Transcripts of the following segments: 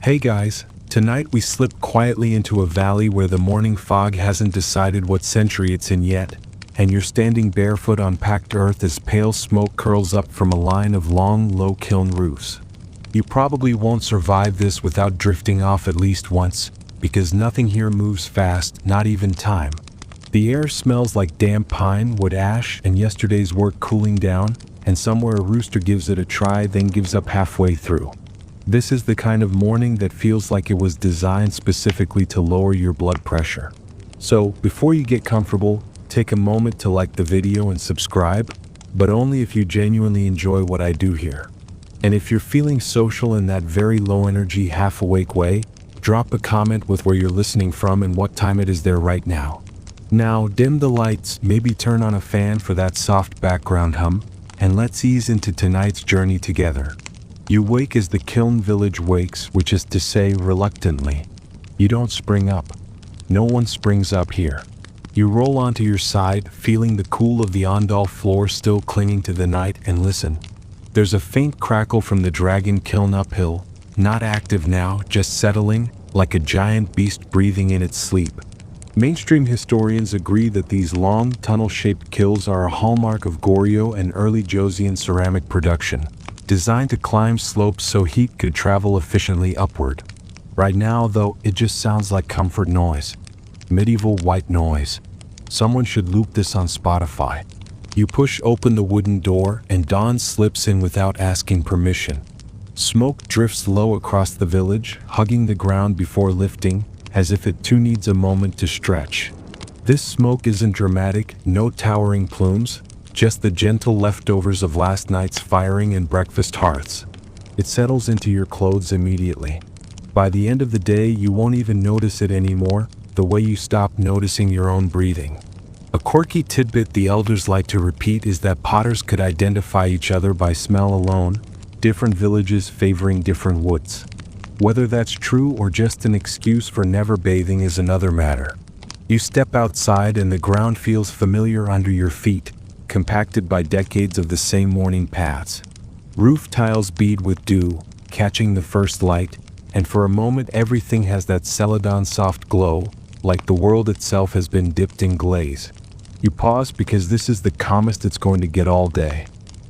Hey guys, tonight we slip quietly into a valley where the morning fog hasn't decided what century it's in yet, and you're standing barefoot on packed earth as pale smoke curls up from a line of long, low kiln roofs. You probably won't survive this without drifting off at least once, because nothing here moves fast, not even time. The air smells like damp pine, wood ash, and yesterday's work cooling down, and somewhere a rooster gives it a try then gives up halfway through. This is the kind of morning that feels like it was designed specifically to lower your blood pressure. So, before you get comfortable, take a moment to like the video and subscribe, but only if you genuinely enjoy what I do here. And if you're feeling social in that very low energy, half awake way, drop a comment with where you're listening from and what time it is there right now. Now, dim the lights, maybe turn on a fan for that soft background hum, and let's ease into tonight's journey together. You wake as the kiln village wakes, which is to say, reluctantly. You don't spring up. No one springs up here. You roll onto your side, feeling the cool of the ondal floor still clinging to the night, and listen. There's a faint crackle from the dragon kiln uphill, not active now, just settling, like a giant beast breathing in its sleep. Mainstream historians agree that these long, tunnel-shaped kilns are a hallmark of Goryeo and early Joseon ceramic production, designed to climb slopes so heat could travel efficiently upward. Right now, though, it just sounds like comfort noise. Medieval white noise. Someone should loop this on Spotify. You push open the wooden door, and dawn slips in without asking permission. Smoke drifts low across the village, hugging the ground before lifting, as if it too needs a moment to stretch. This smoke isn't dramatic, no towering plumes, just the gentle leftovers of last night's firing and breakfast hearths. It settles into your clothes immediately. By the end of the day, you won't even notice it anymore, the way you stop noticing your own breathing. A quirky tidbit the elders like to repeat is that potters could identify each other by smell alone, different villages favoring different woods. Whether that's true or just an excuse for never bathing is another matter. You step outside and the ground feels familiar under your feet, compacted by decades of the same morning paths. Roof tiles bead with dew, catching the first light, and for a moment everything has that celadon soft glow, like the world itself has been dipped in glaze. You pause because this is the calmest it's going to get all day.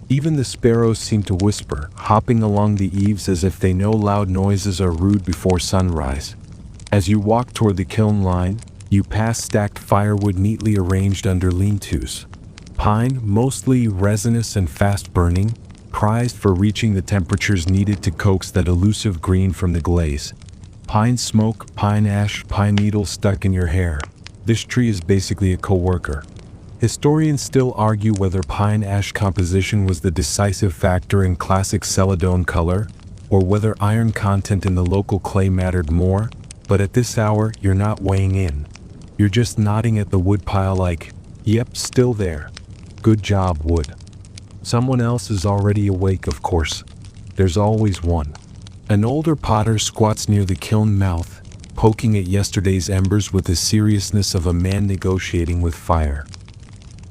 Even the sparrows seem to whisper, hopping along the eaves as if they know loud noises are rude before sunrise. As you walk toward the kiln line, you pass stacked firewood neatly arranged under lean-tos. Pine, mostly resinous and fast-burning, prized for reaching the temperatures needed to coax that elusive green from the glaze. Pine smoke, pine ash, pine needles stuck in your hair. This tree is basically a co-worker. Historians still argue whether pine ash composition was the decisive factor in classic celadon color, or whether iron content in the local clay mattered more, but at this hour, you're not weighing in. You're just nodding at the woodpile like, yep, still there. Good job, wood. Someone else is already awake, of course. There's always one. An older potter squats near the kiln mouth, poking at yesterday's embers with the seriousness of a man negotiating with fire.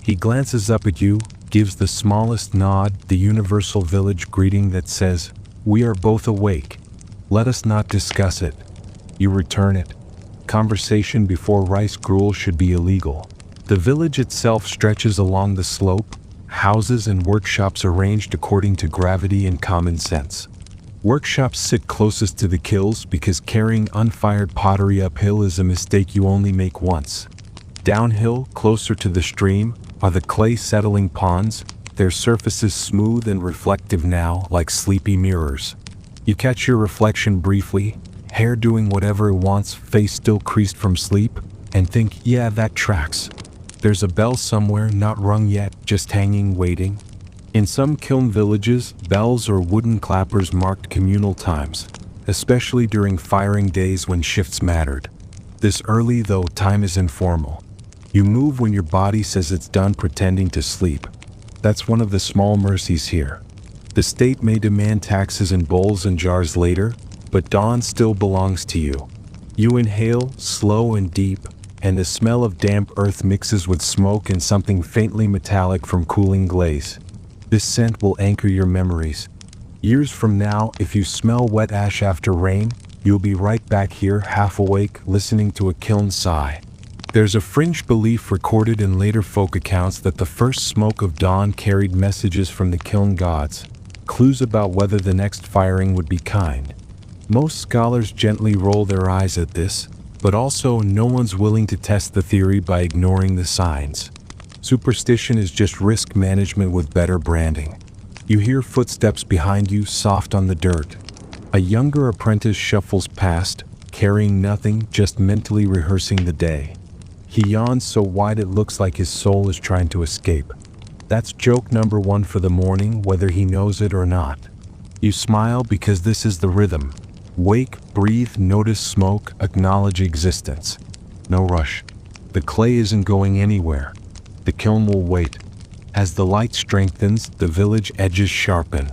He glances up at you, gives the smallest nod, the universal village greeting that says, "We are both awake. Let us not discuss it." You return it. Conversation before rice gruel should be illegal. The village itself stretches along the slope, houses and workshops arranged according to gravity and common sense. Workshops sit closest to the kilns because carrying unfired pottery uphill is a mistake you only make once. Downhill, closer to the stream, are the clay settling ponds, their surfaces smooth and reflective now like sleepy mirrors. You catch your reflection briefly, hair doing whatever it wants, face still creased from sleep, and think, yeah, that tracks. There's a bell somewhere, not rung yet, just hanging, waiting. In some kiln villages, bells or wooden clappers marked communal times, especially during firing days when shifts mattered. This early, though, time is informal. You move when your body says it's done pretending to sleep. That's one of the small mercies here. The state may demand taxes in bowls and jars later, but dawn still belongs to you. You inhale, slow and deep, and the smell of damp earth mixes with smoke and something faintly metallic from cooling glaze. This scent will anchor your memories. Years from now, if you smell wet ash after rain, you'll be right back here, half awake, listening to a kiln sigh. There's a fringe belief recorded in later folk accounts that the first smoke of dawn carried messages from the kiln gods, clues about whether the next firing would be kind. Most scholars gently roll their eyes at this, but also no one's willing to test the theory by ignoring the signs. Superstition is just risk management with better branding. You hear footsteps behind you, soft on the dirt. A younger apprentice shuffles past, carrying nothing, just mentally rehearsing the day. He yawns so wide it looks like his soul is trying to escape. That's joke number one for the morning, whether he knows it or not. You smile because this is the rhythm. Wake, breathe, notice smoke, acknowledge existence. No rush. The clay isn't going anywhere. The kiln will wait. As the light strengthens, the village edges sharpen.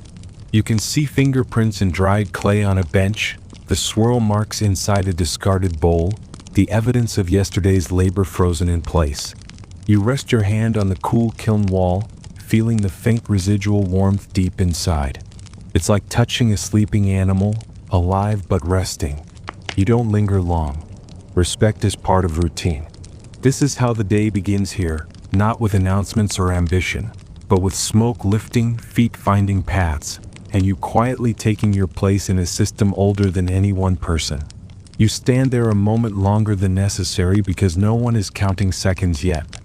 You can see fingerprints in dried clay on a bench, the swirl marks inside a discarded bowl, the evidence of yesterday's labor frozen in place. You rest your hand on the cool kiln wall, feeling the faint residual warmth deep inside. It's like touching a sleeping animal, alive but resting. You don't linger long. Respect is part of routine. This is how the day begins here, not with announcements or ambition, but with smoke lifting, feet finding paths, and you quietly taking your place in a system older than any one person. You stand there a moment longer than necessary because no one is counting seconds yet.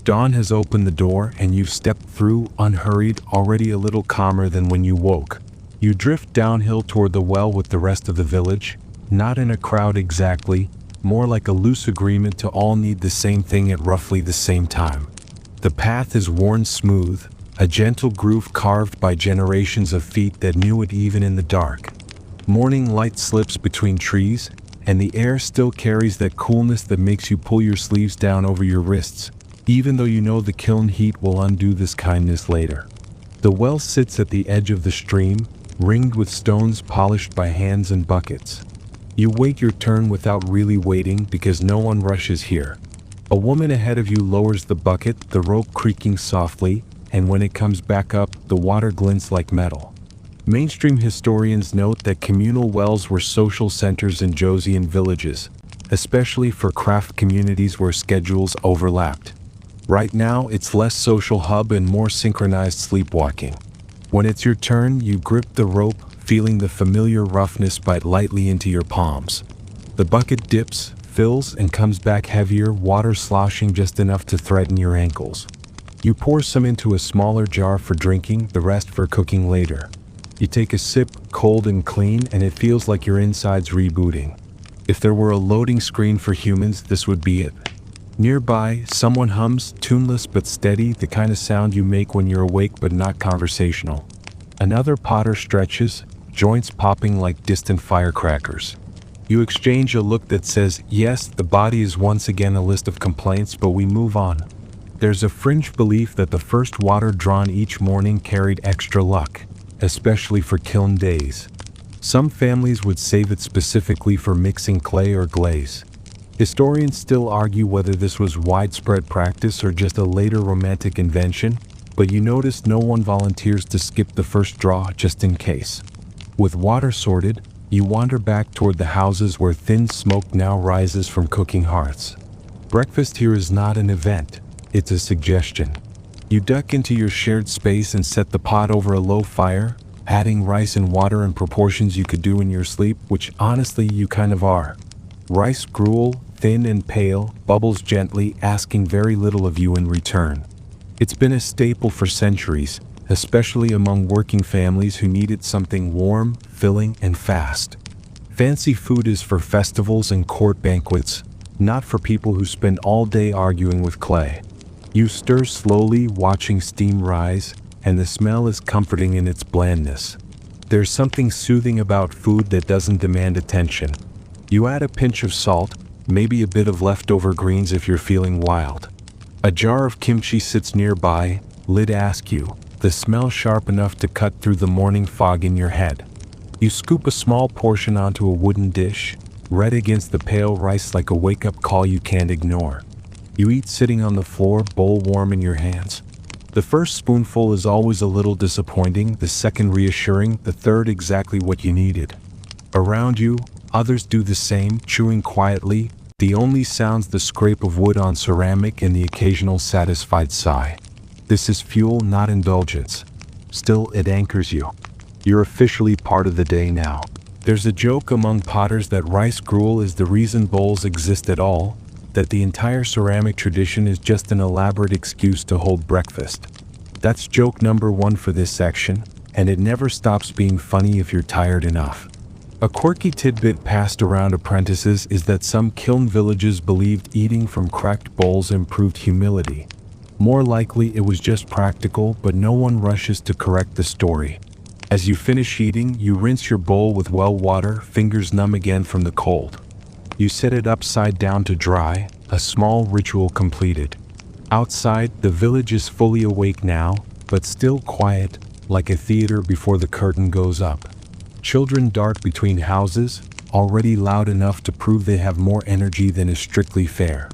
Dawn has opened the door and you've stepped through, unhurried, already a little calmer than when you woke. You drift downhill toward the well with the rest of the village, not in a crowd exactly, more like a loose agreement to all need the same thing at roughly the same time. The path is worn smooth, a gentle groove carved by generations of feet that knew it even in the dark. Morning light slips between trees, and the air still carries that coolness that makes you pull your sleeves down over your wrists, even though you know the kiln heat will undo this kindness later. The well sits at the edge of the stream, ringed with stones polished by hands and buckets. You wait your turn without really waiting because no one rushes here. A woman ahead of you lowers the bucket, the rope creaking softly, and when it comes back up, the water glints like metal. Mainstream historians note that communal wells were social centers in Joseon villages, especially for craft communities where schedules overlapped. Right now, it's less social hub and more synchronized sleepwalking. When it's your turn, you grip the rope, feeling the familiar roughness bite lightly into your palms. The bucket dips, fills, and comes back heavier, water sloshing just enough to threaten your ankles. You pour some into a smaller jar for drinking, the rest for cooking later. You take a sip, cold and clean, and it feels like your insides rebooting. If there were a loading screen for humans, this would be it. Nearby, someone hums, tuneless but steady, the kind of sound you make when you're awake but not conversational. Another potter stretches, joints popping like distant firecrackers. You exchange a look that says, yes, the body is once again a list of complaints, but we move on. There's a fringe belief that the first water drawn each morning carried extra luck, especially for kiln days. Some families would save it specifically for mixing clay or glaze. Historians still argue whether this was widespread practice or just a later romantic invention, but you notice no one volunteers to skip the first draw just in case. With water sorted, you wander back toward the houses where thin smoke now rises from cooking hearths. Breakfast here is not an event, it's a suggestion. You duck into your shared space and set the pot over a low fire, adding rice and water in proportions you could do in your sleep, which honestly you kind of are. Rice gruel, thin and pale, bubbles gently, asking very little of you in return. It's been a staple for centuries, especially among working families who needed something warm, filling, and fast. Fancy food is for festivals and court banquets, not for people who spend all day arguing with clay. You stir slowly, watching steam rise, and the smell is comforting in its blandness. There's something soothing about food that doesn't demand attention. You add a pinch of salt, maybe a bit of leftover greens if you're feeling wild. A jar of kimchi sits nearby, lid askew, the smell sharp enough to cut through the morning fog in your head. You scoop a small portion onto a wooden dish, red against the pale rice like a wake-up call you can't ignore. You eat sitting on the floor, bowl warm in your hands. The first spoonful is always a little disappointing, the second reassuring, the third exactly what you needed. Around you, Others do the same, chewing quietly, the only sounds the scrape of wood on ceramic and the occasional satisfied sigh. This is fuel, not indulgence. Still, it anchors you. You're officially part of the day now. There's a joke among potters that rice gruel is the reason bowls exist at all, that the entire ceramic tradition is just an elaborate excuse to hold breakfast. That's joke number 1 for this section, and it never stops being funny if you're tired enough. A quirky tidbit passed around apprentices is that some kiln villages believed eating from cracked bowls improved humility. More likely it was just practical, but no one rushes to correct the story. As you finish eating, you rinse your bowl with well water, fingers numb again from the cold. You set it upside down to dry, a small ritual completed. Outside, the village is fully awake now, but still quiet, like a theater before the curtain goes up. Children dart between houses, already loud enough to prove they have more energy than is strictly fair.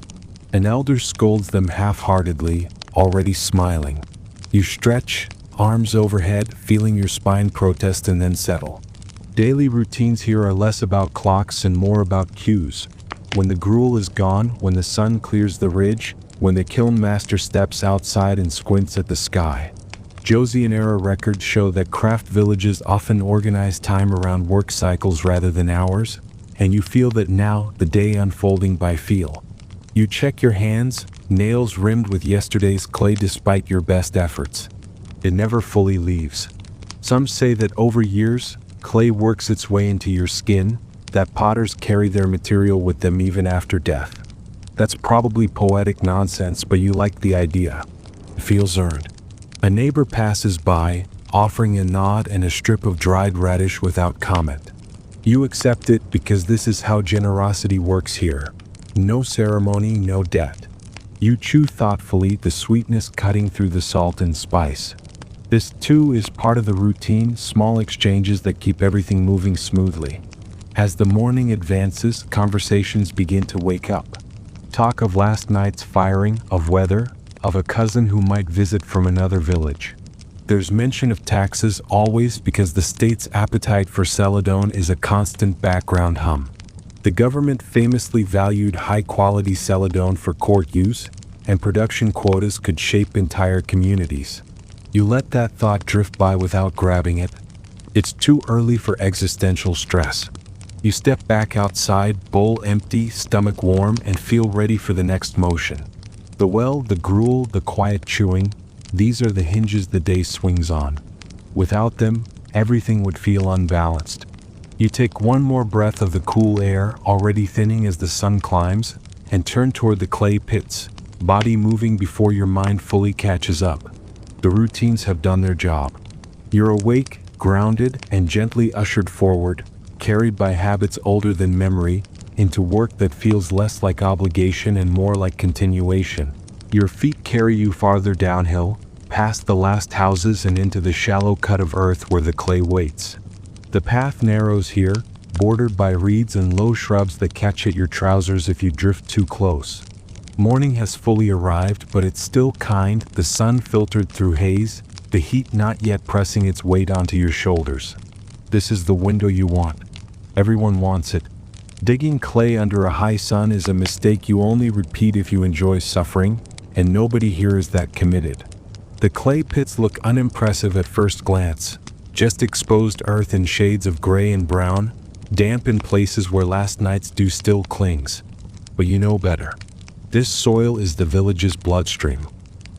An elder scolds them half-heartedly, already smiling. You stretch, arms overhead, feeling your spine protest and then settle. Daily routines here are less about clocks and more about cues. When the gruel is gone, when the sun clears the ridge, when the kiln master steps outside and squints at the sky. Joseon-era records show that craft villages often organize time around work cycles rather than hours, and you feel that now, the day unfolding by feel. You check your hands, nails rimmed with yesterday's clay despite your best efforts. It never fully leaves. Some say that over years, clay works its way into your skin, that potters carry their material with them even after death. That's probably poetic nonsense, but you like the idea. It feels earned. A neighbor passes by, offering a nod and a strip of dried radish without comment. You accept it because this is how generosity works here. No ceremony, no debt. You chew thoughtfully, the sweetness cutting through the salt and spice. This too is part of the routine, small exchanges that keep everything moving smoothly. As the morning advances, conversations begin to wake up. Talk of last night's firing, of weather, of a cousin who might visit from another village. There's mention of taxes always because the state's appetite for celadon is a constant background hum. The government famously valued high-quality celadon for court use, and production quotas could shape entire communities. You let that thought drift by without grabbing it. It's too early for existential stress. You step back outside, bowl empty, stomach warm, and feel ready for the next motion. The well, the gruel, the quiet chewing, these are the hinges the day swings on. Without them, everything would feel unbalanced. You take one more breath of the cool air, already thinning as the sun climbs, and turn toward the clay pits, body moving before your mind fully catches up. The routines have done their job. You're awake, grounded, and gently ushered forward, carried by habits older than memory, into work that feels less like obligation and more like continuation. Your feet carry you farther downhill, past the last houses and into the shallow cut of earth where the clay waits. The path narrows here, bordered by reeds and low shrubs that catch at your trousers if you drift too close. Morning has fully arrived, but it's still kind, the sun filtered through haze, the heat not yet pressing its weight onto your shoulders. This is the window you want. Everyone wants it. Digging clay under a high sun is a mistake you only repeat if you enjoy suffering, and nobody here is that committed. The clay pits look unimpressive at first glance, just exposed earth in shades of gray and brown, damp in places where last night's dew still clings. But you know better. This soil is the village's bloodstream.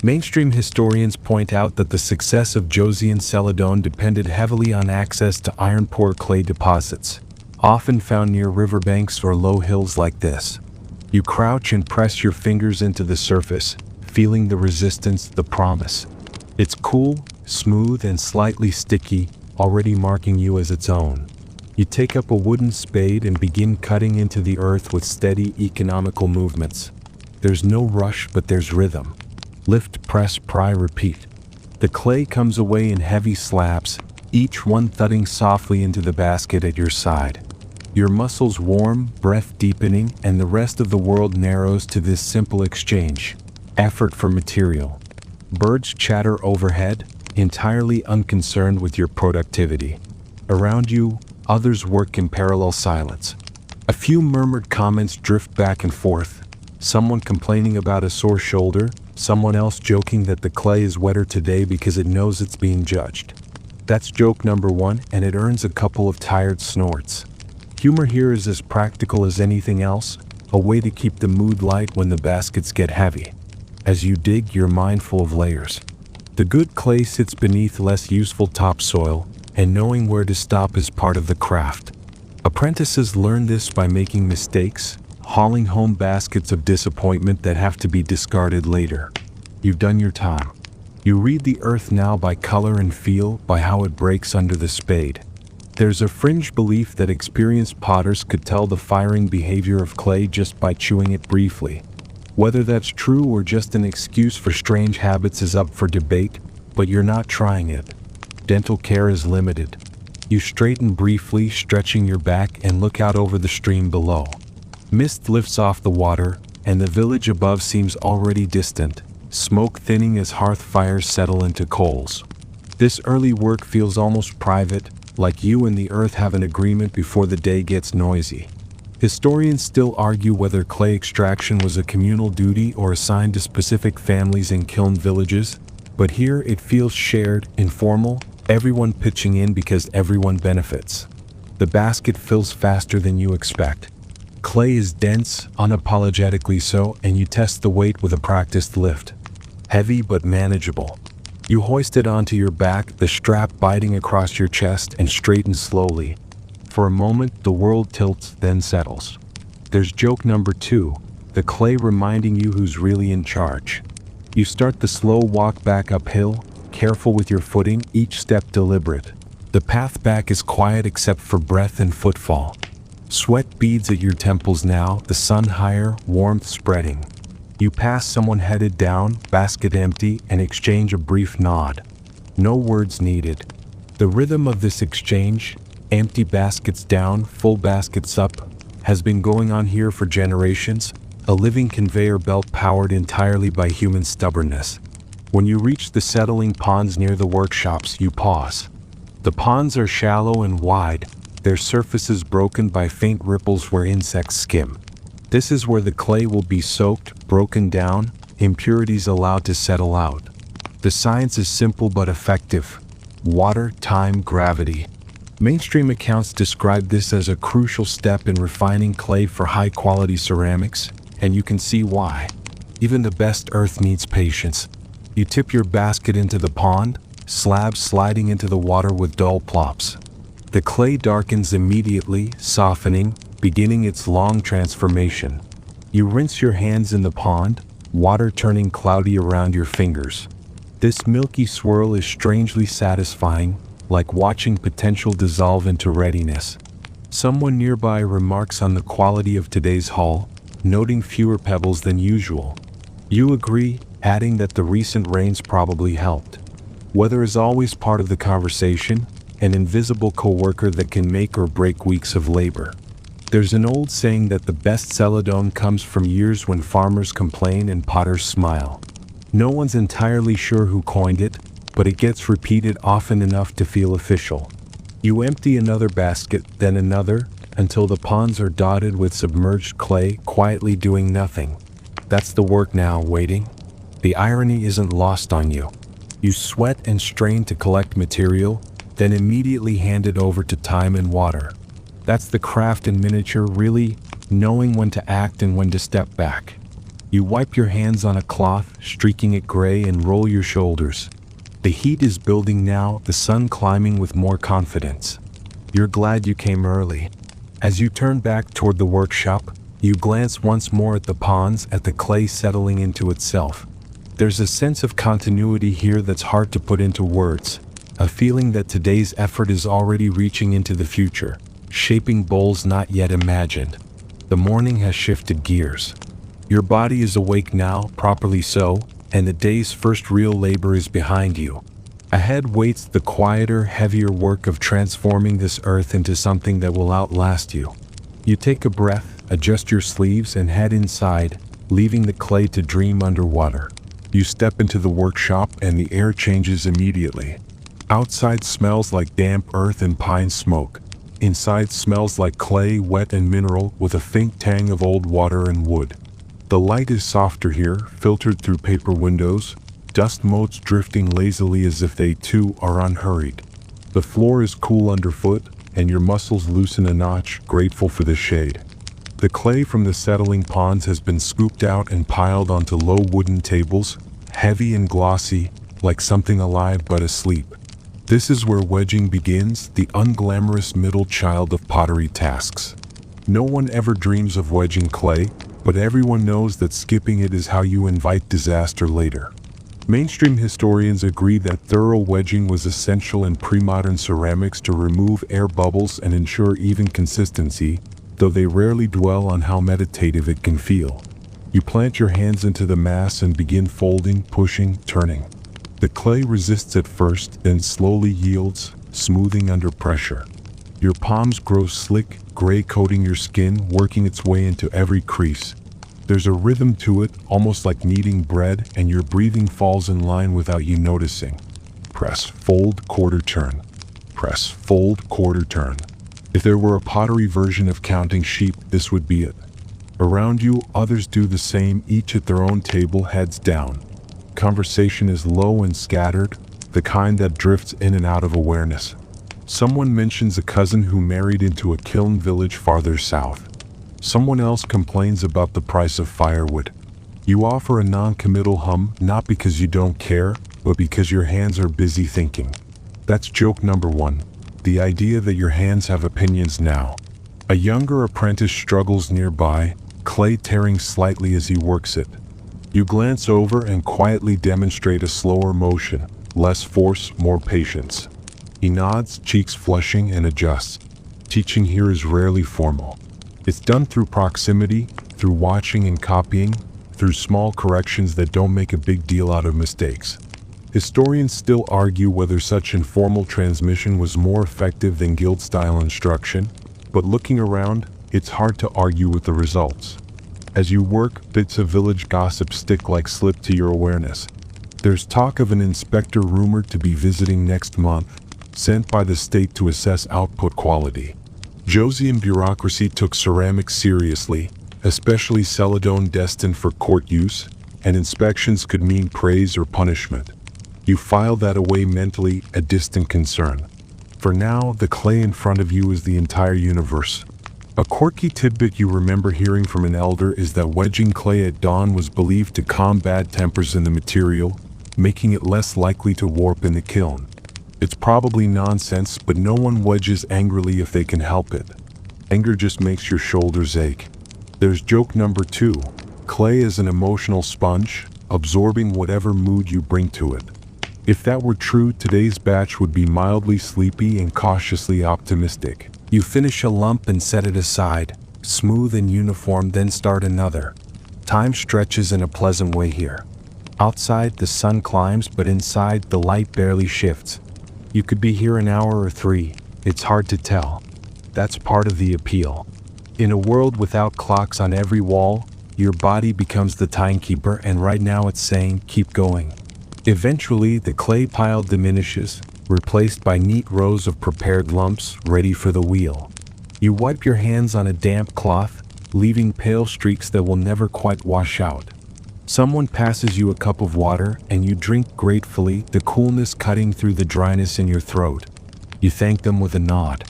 Mainstream historians point out that the success of Joseon celadon depended heavily on access to iron-poor clay deposits, often found near riverbanks or low hills like this. You crouch and press your fingers into the surface, feeling the resistance, the promise. It's cool, smooth, and slightly sticky, already marking you as its own. You take up a wooden spade and begin cutting into the earth with steady, economical movements. There's no rush, but there's rhythm. Lift, press, pry, repeat. The clay comes away in heavy slabs, each one thudding softly into the basket at your side. Your muscles warm, breath deepening, and the rest of the world narrows to this simple exchange. Effort for material. Birds chatter overhead, entirely unconcerned with your productivity. Around you, others work in parallel silence. A few murmured comments drift back and forth, someone complaining about a sore shoulder, someone else joking that the clay is wetter today because it knows it's being judged. That's joke number one, and it earns a couple of tired snorts. Humor here is as practical as anything else, a way to keep the mood light when the baskets get heavy. As you dig, you're mindful of layers. The good clay sits beneath less useful topsoil, and knowing where to stop is part of the craft. Apprentices learn this by making mistakes, hauling home baskets of disappointment that have to be discarded later. You've done your time. You read the earth now by color and feel, by how it breaks under the spade. There's a fringe belief that experienced potters could tell the firing behavior of clay just by chewing it briefly. Whether that's true or just an excuse for strange habits is up for debate, but you're not trying it. Dental care is limited. You straighten briefly, stretching your back, and look out over the stream below. Mist lifts off the water, and the village above seems already distant, smoke thinning as hearth fires settle into coals. This early work feels almost private, like you and the earth have an agreement before the day gets noisy. Historians still argue whether clay extraction was a communal duty or assigned to specific families in kiln villages, but here it feels shared, informal, everyone pitching in because everyone benefits. The basket fills faster than you expect. Clay is dense, unapologetically so, and you test the weight with a practiced lift. Heavy but manageable. You hoist it onto your back, the strap biting across your chest, and straighten slowly. For a moment, the world tilts, then settles. There's joke number two, the clay reminding you who's really in charge. You start the slow walk back uphill, careful with your footing, each step deliberate. The path back is quiet except for breath and footfall. Sweat beads at your temples now, the sun higher, warmth spreading. You pass someone headed down, basket empty, and exchange a brief nod. No words needed. The rhythm of this exchange, empty baskets down, full baskets up, has been going on here for generations, a living conveyor belt powered entirely by human stubbornness. When you reach the settling ponds near the workshops, you pause. The ponds are shallow and wide, their surfaces broken by faint ripples where insects skim. This is where the clay will be soaked, broken down, impurities allowed to settle out. The science is simple but effective. Water, time, gravity. Mainstream accounts describe this as a crucial step in refining clay for high-quality ceramics, and you can see why. Even the best earth needs patience. You tip your basket into the pond, slabs sliding into the water with dull plops. The clay darkens immediately, softening, beginning its long transformation. You rinse your hands in the pond, water turning cloudy around your fingers. This milky swirl is strangely satisfying, like watching potential dissolve into readiness. Someone nearby remarks on the quality of today's haul, noting fewer pebbles than usual. You agree, adding that the recent rains probably helped. Weather is always part of the conversation, an invisible coworker that can make or break weeks of labor. There's an old saying that the best celadon comes from years when farmers complain and potters smile. No one's entirely sure who coined it, but it gets repeated often enough to feel official. You empty another basket, then another, until the ponds are dotted with submerged clay, quietly doing nothing. That's the work now, waiting. The irony isn't lost on you. You sweat and strain to collect material, then immediately hand it over to time and water. That's the craft in miniature, really, knowing when to act and when to step back. You wipe your hands on a cloth, streaking it gray, and roll your shoulders. The heat is building now, the sun climbing with more confidence. You're glad you came early. As you turn back toward the workshop, you glance once more at the ponds, at the clay settling into itself. There's a sense of continuity here that's hard to put into words, a feeling that today's effort is already reaching into the future, shaping bowls not yet imagined. The morning has shifted gears. Your body is awake now, properly so, and the day's first real labor is behind you. Ahead waits the quieter, heavier work of transforming this earth into something that will outlast you. You take a breath, adjust your sleeves, and head inside, leaving the clay to dream underwater. You step into the workshop and the air changes immediately. Outside smells like damp earth and pine smoke. Inside smells like clay, wet and mineral, with a faint tang of old water and wood. The light is softer here, filtered through paper windows, dust motes drifting lazily as if they too are unhurried. The floor is cool underfoot, and your muscles loosen a notch, grateful for the shade. The clay from the settling ponds has been scooped out and piled onto low wooden tables, heavy and glossy, like something alive but asleep. This is where wedging begins, the unglamorous middle child of pottery tasks. No one ever dreams of wedging clay, but everyone knows that skipping it is how you invite disaster later. Mainstream historians agree that thorough wedging was essential in pre-modern ceramics to remove air bubbles and ensure even consistency, though they rarely dwell on how meditative it can feel. You plant your hands into the mass and begin folding, pushing, turning. The clay resists at first, then slowly yields, smoothing under pressure. Your palms grow slick, gray coating your skin, working its way into every crease. There's a rhythm to it, almost like kneading bread, and your breathing falls in line without you noticing. Press, fold, quarter turn. Press, fold, quarter turn. If there were a pottery version of counting sheep, this would be it. Around you, others do the same, each at their own table, heads down. Conversation is low and scattered, the kind that drifts in and out of awareness. Someone mentions a cousin who married into a kiln village farther south. Someone else complains about the price of firewood. You offer a non-committal hum, not because you don't care, but because your hands are busy thinking. That's joke number one, the idea that your hands have opinions now. A younger apprentice struggles nearby, clay tearing slightly as he works it. You glance over and quietly demonstrate a slower motion, less force, more patience. He nods, cheeks flushing, and adjusts. Teaching here is rarely formal. It's done through proximity, through watching and copying, through small corrections that don't make a big deal out of mistakes. Historians still argue whether such informal transmission was more effective than guild-style instruction, but looking around, it's hard to argue with the results. As you work, bits of village gossip stick like slip to your awareness. There's talk of an inspector rumored to be visiting next month, sent by the state to assess output quality. Joseon bureaucracy took ceramics seriously, especially celadon destined for court use, and inspections could mean praise or punishment. You file that away mentally, a distant concern. For now, the clay in front of you is the entire universe. A quirky tidbit you remember hearing from an elder is that wedging clay at dawn was believed to calm bad tempers in the material, making it less likely to warp in the kiln. It's probably nonsense, but no one wedges angrily if they can help it. Anger just makes your shoulders ache. There's joke number two. Clay is an emotional sponge, absorbing whatever mood you bring to it. If that were true, today's batch would be mildly sleepy and cautiously optimistic. You finish a lump and set it aside, smooth and uniform, then start another. Time stretches in a pleasant way here. Outside, the sun climbs, but inside, the light barely shifts. You could be here an hour or three. It's hard to tell. That's part of the appeal. In a world without clocks on every wall, your body becomes the timekeeper, and right now it's saying, keep going. Eventually, the clay pile diminishes, replaced by neat rows of prepared lumps ready for the wheel. You wipe your hands on a damp cloth, leaving pale streaks that will never quite wash out. Someone passes you a cup of water, and you drink gratefully, the coolness cutting through the dryness in your throat. You thank them with a nod.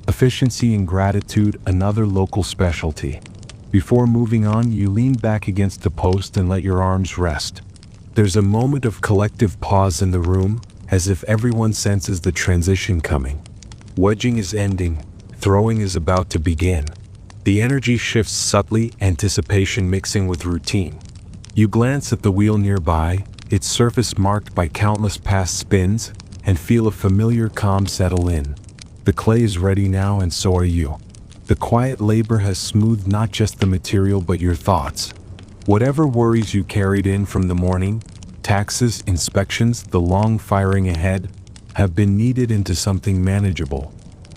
Efficiency and gratitude, another local specialty. Before moving on, you lean back against the post and let your arms rest. There's a moment of collective pause in the room, as if everyone senses the transition coming. Wedging is ending, throwing is about to begin. The energy shifts subtly, anticipation mixing with routine. You glance at the wheel nearby, its surface marked by countless past spins, and feel a familiar calm settle in. The clay is ready now, and so are you. The quiet labor has smoothed not just the material but your thoughts. Whatever worries you carried in from the morning, taxes, inspections, the long firing ahead, have been kneaded into something manageable.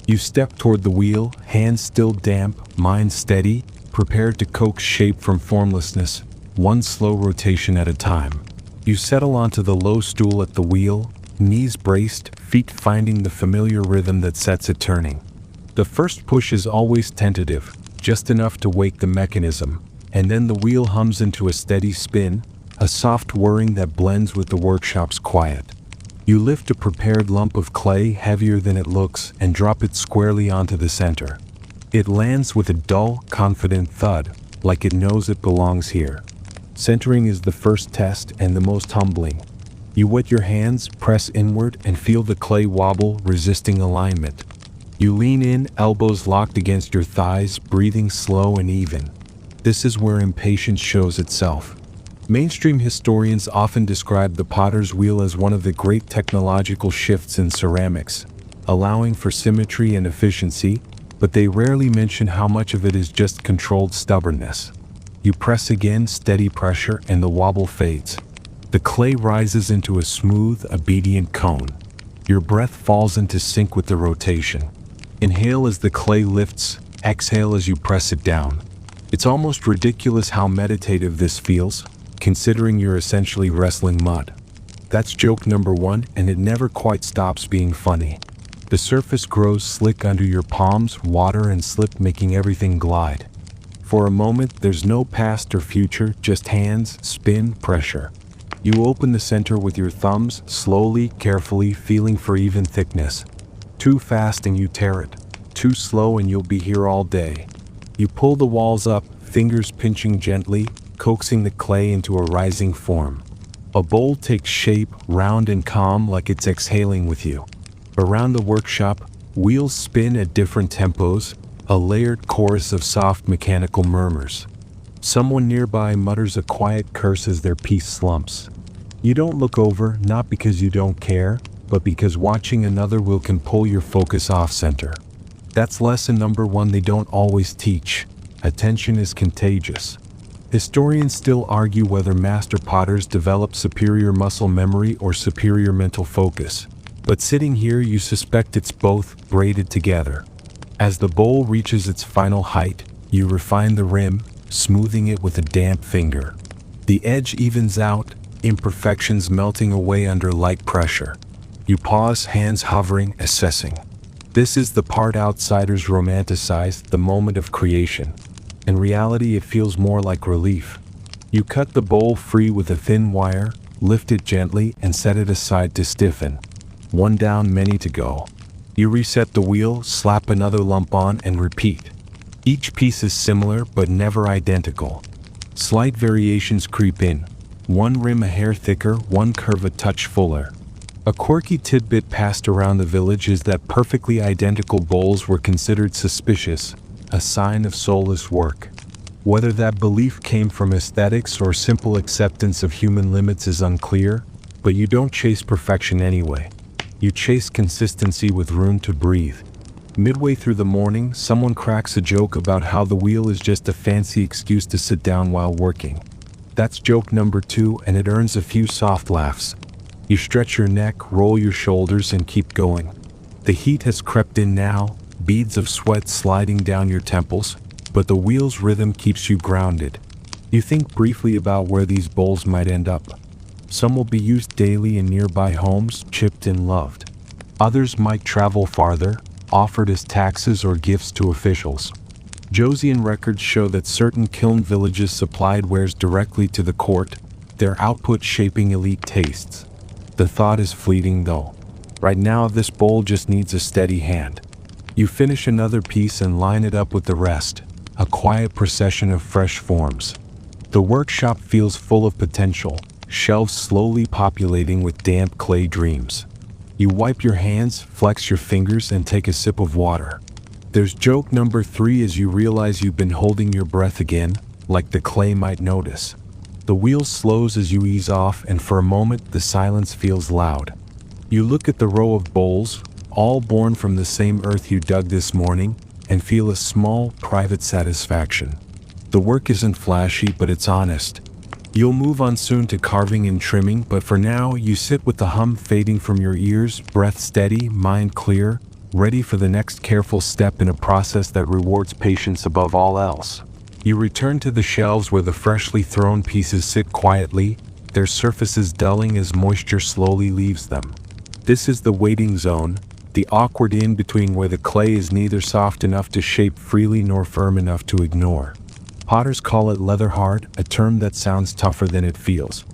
You step toward the wheel, hands still damp, mind steady, prepared to coax shape from formlessness, one slow rotation at a time. You settle onto the low stool at the wheel, knees braced, feet finding the familiar rhythm that sets it turning. The first push is always tentative, just enough to wake the mechanism, and then the wheel hums into a steady spin, a soft whirring that blends with the workshop's quiet. You lift a prepared lump of clay heavier than it looks and drop it squarely onto the center. It lands with a dull, confident thud, like it knows it belongs here. Centering is the first test and the most humbling. You wet your hands, press inward, and feel the clay wobble, resisting alignment. You lean in, elbows locked against your thighs, breathing slow and even. This is where impatience shows itself. Mainstream historians often describe the potter's wheel as one of the great technological shifts in ceramics, allowing for symmetry and efficiency, but they rarely mention how much of it is just controlled stubbornness. You press again, steady pressure, and the wobble fades. The clay rises into a smooth, obedient cone. Your breath falls into sync with the rotation. Inhale as the clay lifts, exhale as you press it down. It's almost ridiculous how meditative this feels, considering you're essentially wrestling mud. That's joke number one, and it never quite stops being funny. The surface grows slick under your palms, water and slip making everything glide. For a moment, there's no past or future, just hands, spin, pressure. You open the center with your thumbs, slowly, carefully, feeling for even thickness. Too fast and you tear it. Too slow and you'll be here all day. You pull the walls up, fingers pinching gently, coaxing the clay into a rising form. A bowl takes shape, round and calm, like it's exhaling with you. Around the workshop, wheels spin at different tempos, a layered chorus of soft mechanical murmurs. Someone nearby mutters a quiet curse as their piece slumps. You don't look over, not because you don't care, but because watching another wheel can pull your focus off center. That's lesson number one they don't always teach. Attention is contagious. Historians still argue whether master potters develop superior muscle memory or superior mental focus. But sitting here, you suspect it's both, braided together. As the bowl reaches its final height, you refine the rim, smoothing it with a damp finger. The edge evens out, imperfections melting away under light pressure. You pause, hands hovering, assessing. This is the part outsiders romanticize, the moment of creation. In reality, it feels more like relief. You cut the bowl free with a thin wire, lift it gently, and set it aside to stiffen. One down, many to go. You reset the wheel, slap another lump on, and repeat. Each piece is similar, but never identical. Slight variations creep in. One rim a hair thicker, one curve a touch fuller. A quirky tidbit passed around the village is that perfectly identical bowls were considered suspicious, a sign of soulless work. Whether that belief came from aesthetics or simple acceptance of human limits is unclear, but you don't chase perfection anyway. You chase consistency with room to breathe. Midway through the morning, someone cracks a joke about how the wheel is just a fancy excuse to sit down while working. That's joke number two, and it earns a few soft laughs. You stretch your neck, roll your shoulders, and keep going. The heat has crept in now, beads of sweat sliding down your temples, but the wheel's rhythm keeps you grounded. You think briefly about where these bowls might end up. Some will be used daily in nearby homes, chipped and loved. Others might travel farther, offered as taxes or gifts to officials. Joseon records show that certain kiln villages supplied wares directly to the court, their output shaping elite tastes. The thought is fleeting though. Right now, this bowl just needs a steady hand. You finish another piece and line it up with the rest, a quiet procession of fresh forms. The workshop feels full of potential, shelves slowly populating with damp clay dreams. You wipe your hands, flex your fingers, and take a sip of water. There's joke number three as you realize you've been holding your breath again, like the clay might notice. The wheel slows as you ease off, and for a moment the silence feels loud. You look at the row of bowls, all born from the same earth you dug this morning, and feel a small, private satisfaction. The work isn't flashy, but it's honest. You'll move on soon to carving and trimming, but for now, you sit with the hum fading from your ears, breath steady, mind clear, ready for the next careful step in a process that rewards patience above all else. You return to the shelves where the freshly thrown pieces sit quietly, their surfaces dulling as moisture slowly leaves them. This is the waiting zone, the awkward in-between where the clay is neither soft enough to shape freely nor firm enough to ignore. Potters call it leather hard, a term that sounds tougher than it feels.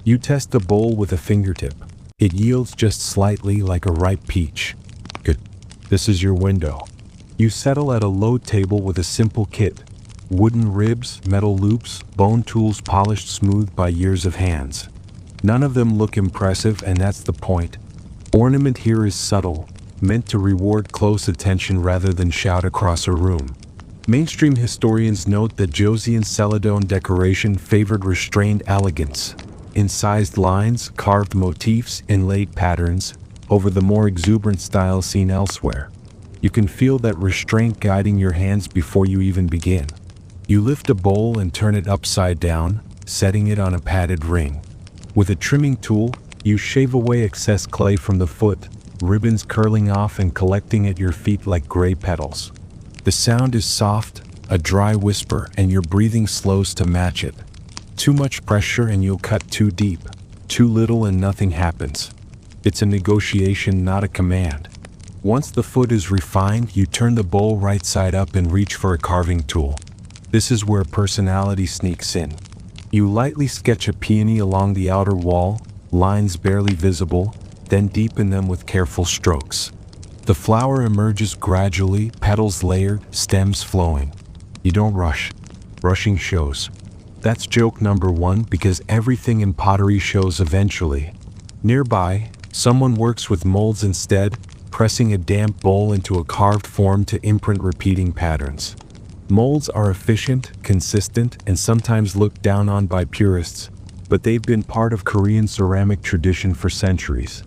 You test the bowl with a fingertip. It yields just slightly like a ripe peach. Good. This is your window. You settle at a low table with a simple kit. Wooden ribs, metal loops, bone tools polished smooth by years of hands. None of them look impressive, and that's the point. Ornament here is subtle, meant to reward close attention rather than shout across a room. Mainstream historians note that Joseon's celadon decoration favored restrained elegance, incised lines, carved motifs, inlaid patterns, over the more exuberant style seen elsewhere. You can feel that restraint guiding your hands before you even begin. You lift a bowl and turn it upside down, setting it on a padded ring. With a trimming tool, you shave away excess clay from the foot, ribbons curling off and collecting at your feet like gray petals. The sound is soft, a dry whisper, and your breathing slows to match it. Too much pressure and you'll cut too deep. Too little and nothing happens. It's a negotiation, not a command. Once the foot is refined, you turn the bowl right side up and reach for a carving tool. This is where personality sneaks in. You lightly sketch a peony along the outer wall, lines barely visible, then deepen them with careful strokes. The flower emerges gradually, petals layered, stems flowing. You don't rush. Rushing shows. That's joke number one, because everything in pottery shows eventually. Nearby, someone works with molds instead, pressing a damp bowl into a carved form to imprint repeating patterns. Molds are efficient, consistent, and sometimes looked down on by purists, but they've been part of Korean ceramic tradition for centuries.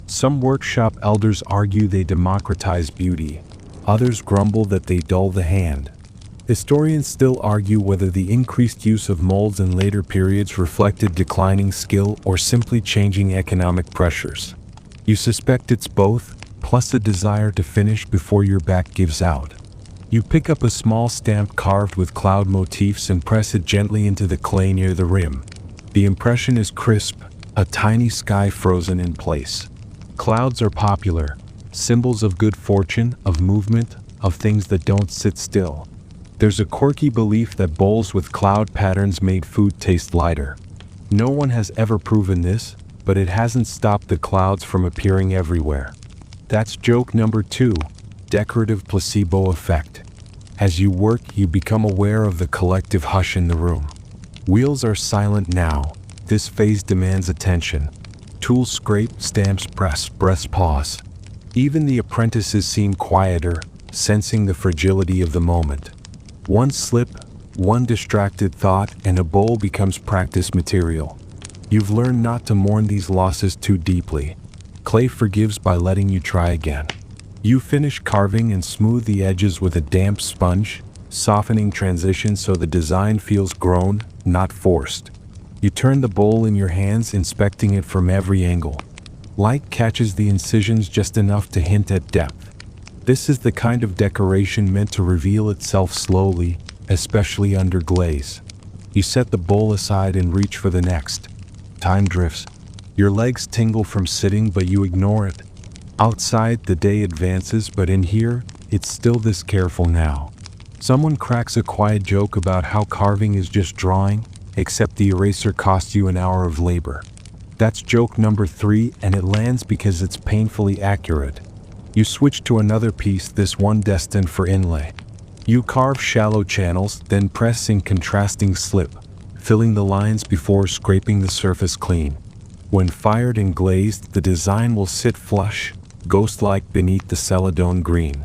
Some workshop elders argue they democratize beauty. Others grumble that they dull the hand. Historians still argue whether the increased use of molds in later periods reflected declining skill or simply changing economic pressures. You suspect it's both, plus a desire to finish before your back gives out. You pick up a small stamp carved with cloud motifs and press it gently into the clay near the rim. The impression is crisp, a tiny sky frozen in place. Clouds are popular, symbols of good fortune, of movement, of things that don't sit still. There's a quirky belief that bowls with cloud patterns made food taste lighter. No one has ever proven this, but it hasn't stopped the clouds from appearing everywhere. That's joke number two, decorative placebo effect. As you work, you become aware of the collective hush in the room. Wheels are silent now. This phase demands attention. Tools scrape, stamps press, breaths pause. Even the apprentices seem quieter, sensing the fragility of the moment. One slip, one distracted thought, and a bowl becomes practice material. You've learned not to mourn these losses too deeply. Clay forgives by letting you try again. You finish carving and smooth the edges with a damp sponge, softening transitions so the design feels grown, not forced. You turn the bowl in your hands, inspecting it from every angle. Light catches the incisions just enough to hint at depth. This is the kind of decoration meant to reveal itself slowly, especially under glaze. You set the bowl aside and reach for the next. Time drifts. Your legs tingle from sitting, but you ignore it. Outside, the day advances, but in here, it's still this careful now. Someone cracks a quiet joke about how carving is just drawing, except the eraser costs you an hour of labor. That's joke number three, and it lands because it's painfully accurate. You switch to another piece, this one destined for inlay. You carve shallow channels, then press in contrasting slip, filling the lines before scraping the surface clean. When fired and glazed, the design will sit flush, ghost-like beneath the celadon green.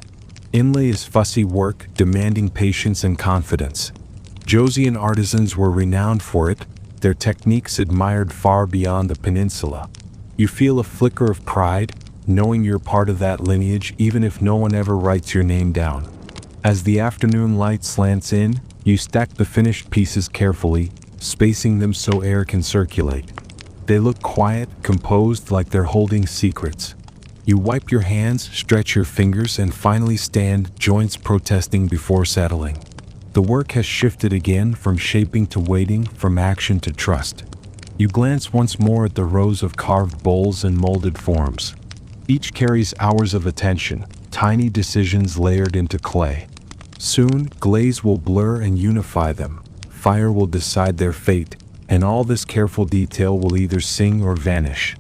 Inlay is fussy work, demanding patience and confidence. Joseon artisans were renowned for it, their techniques admired far beyond the peninsula. You feel a flicker of pride, knowing you're part of that lineage even if no one ever writes your name down. As the afternoon light slants in, you stack the finished pieces carefully, spacing them so air can circulate. They look quiet, composed, like they're holding secrets. You wipe your hands, stretch your fingers, and finally stand, joints protesting before settling. The work has shifted again, from shaping to waiting, from action to trust. You glance once more at the rows of carved bowls and molded forms. Each carries hours of attention, tiny decisions layered into clay. Soon, glaze will blur and unify them. Fire will decide their fate, and all this careful detail will either sing or vanish.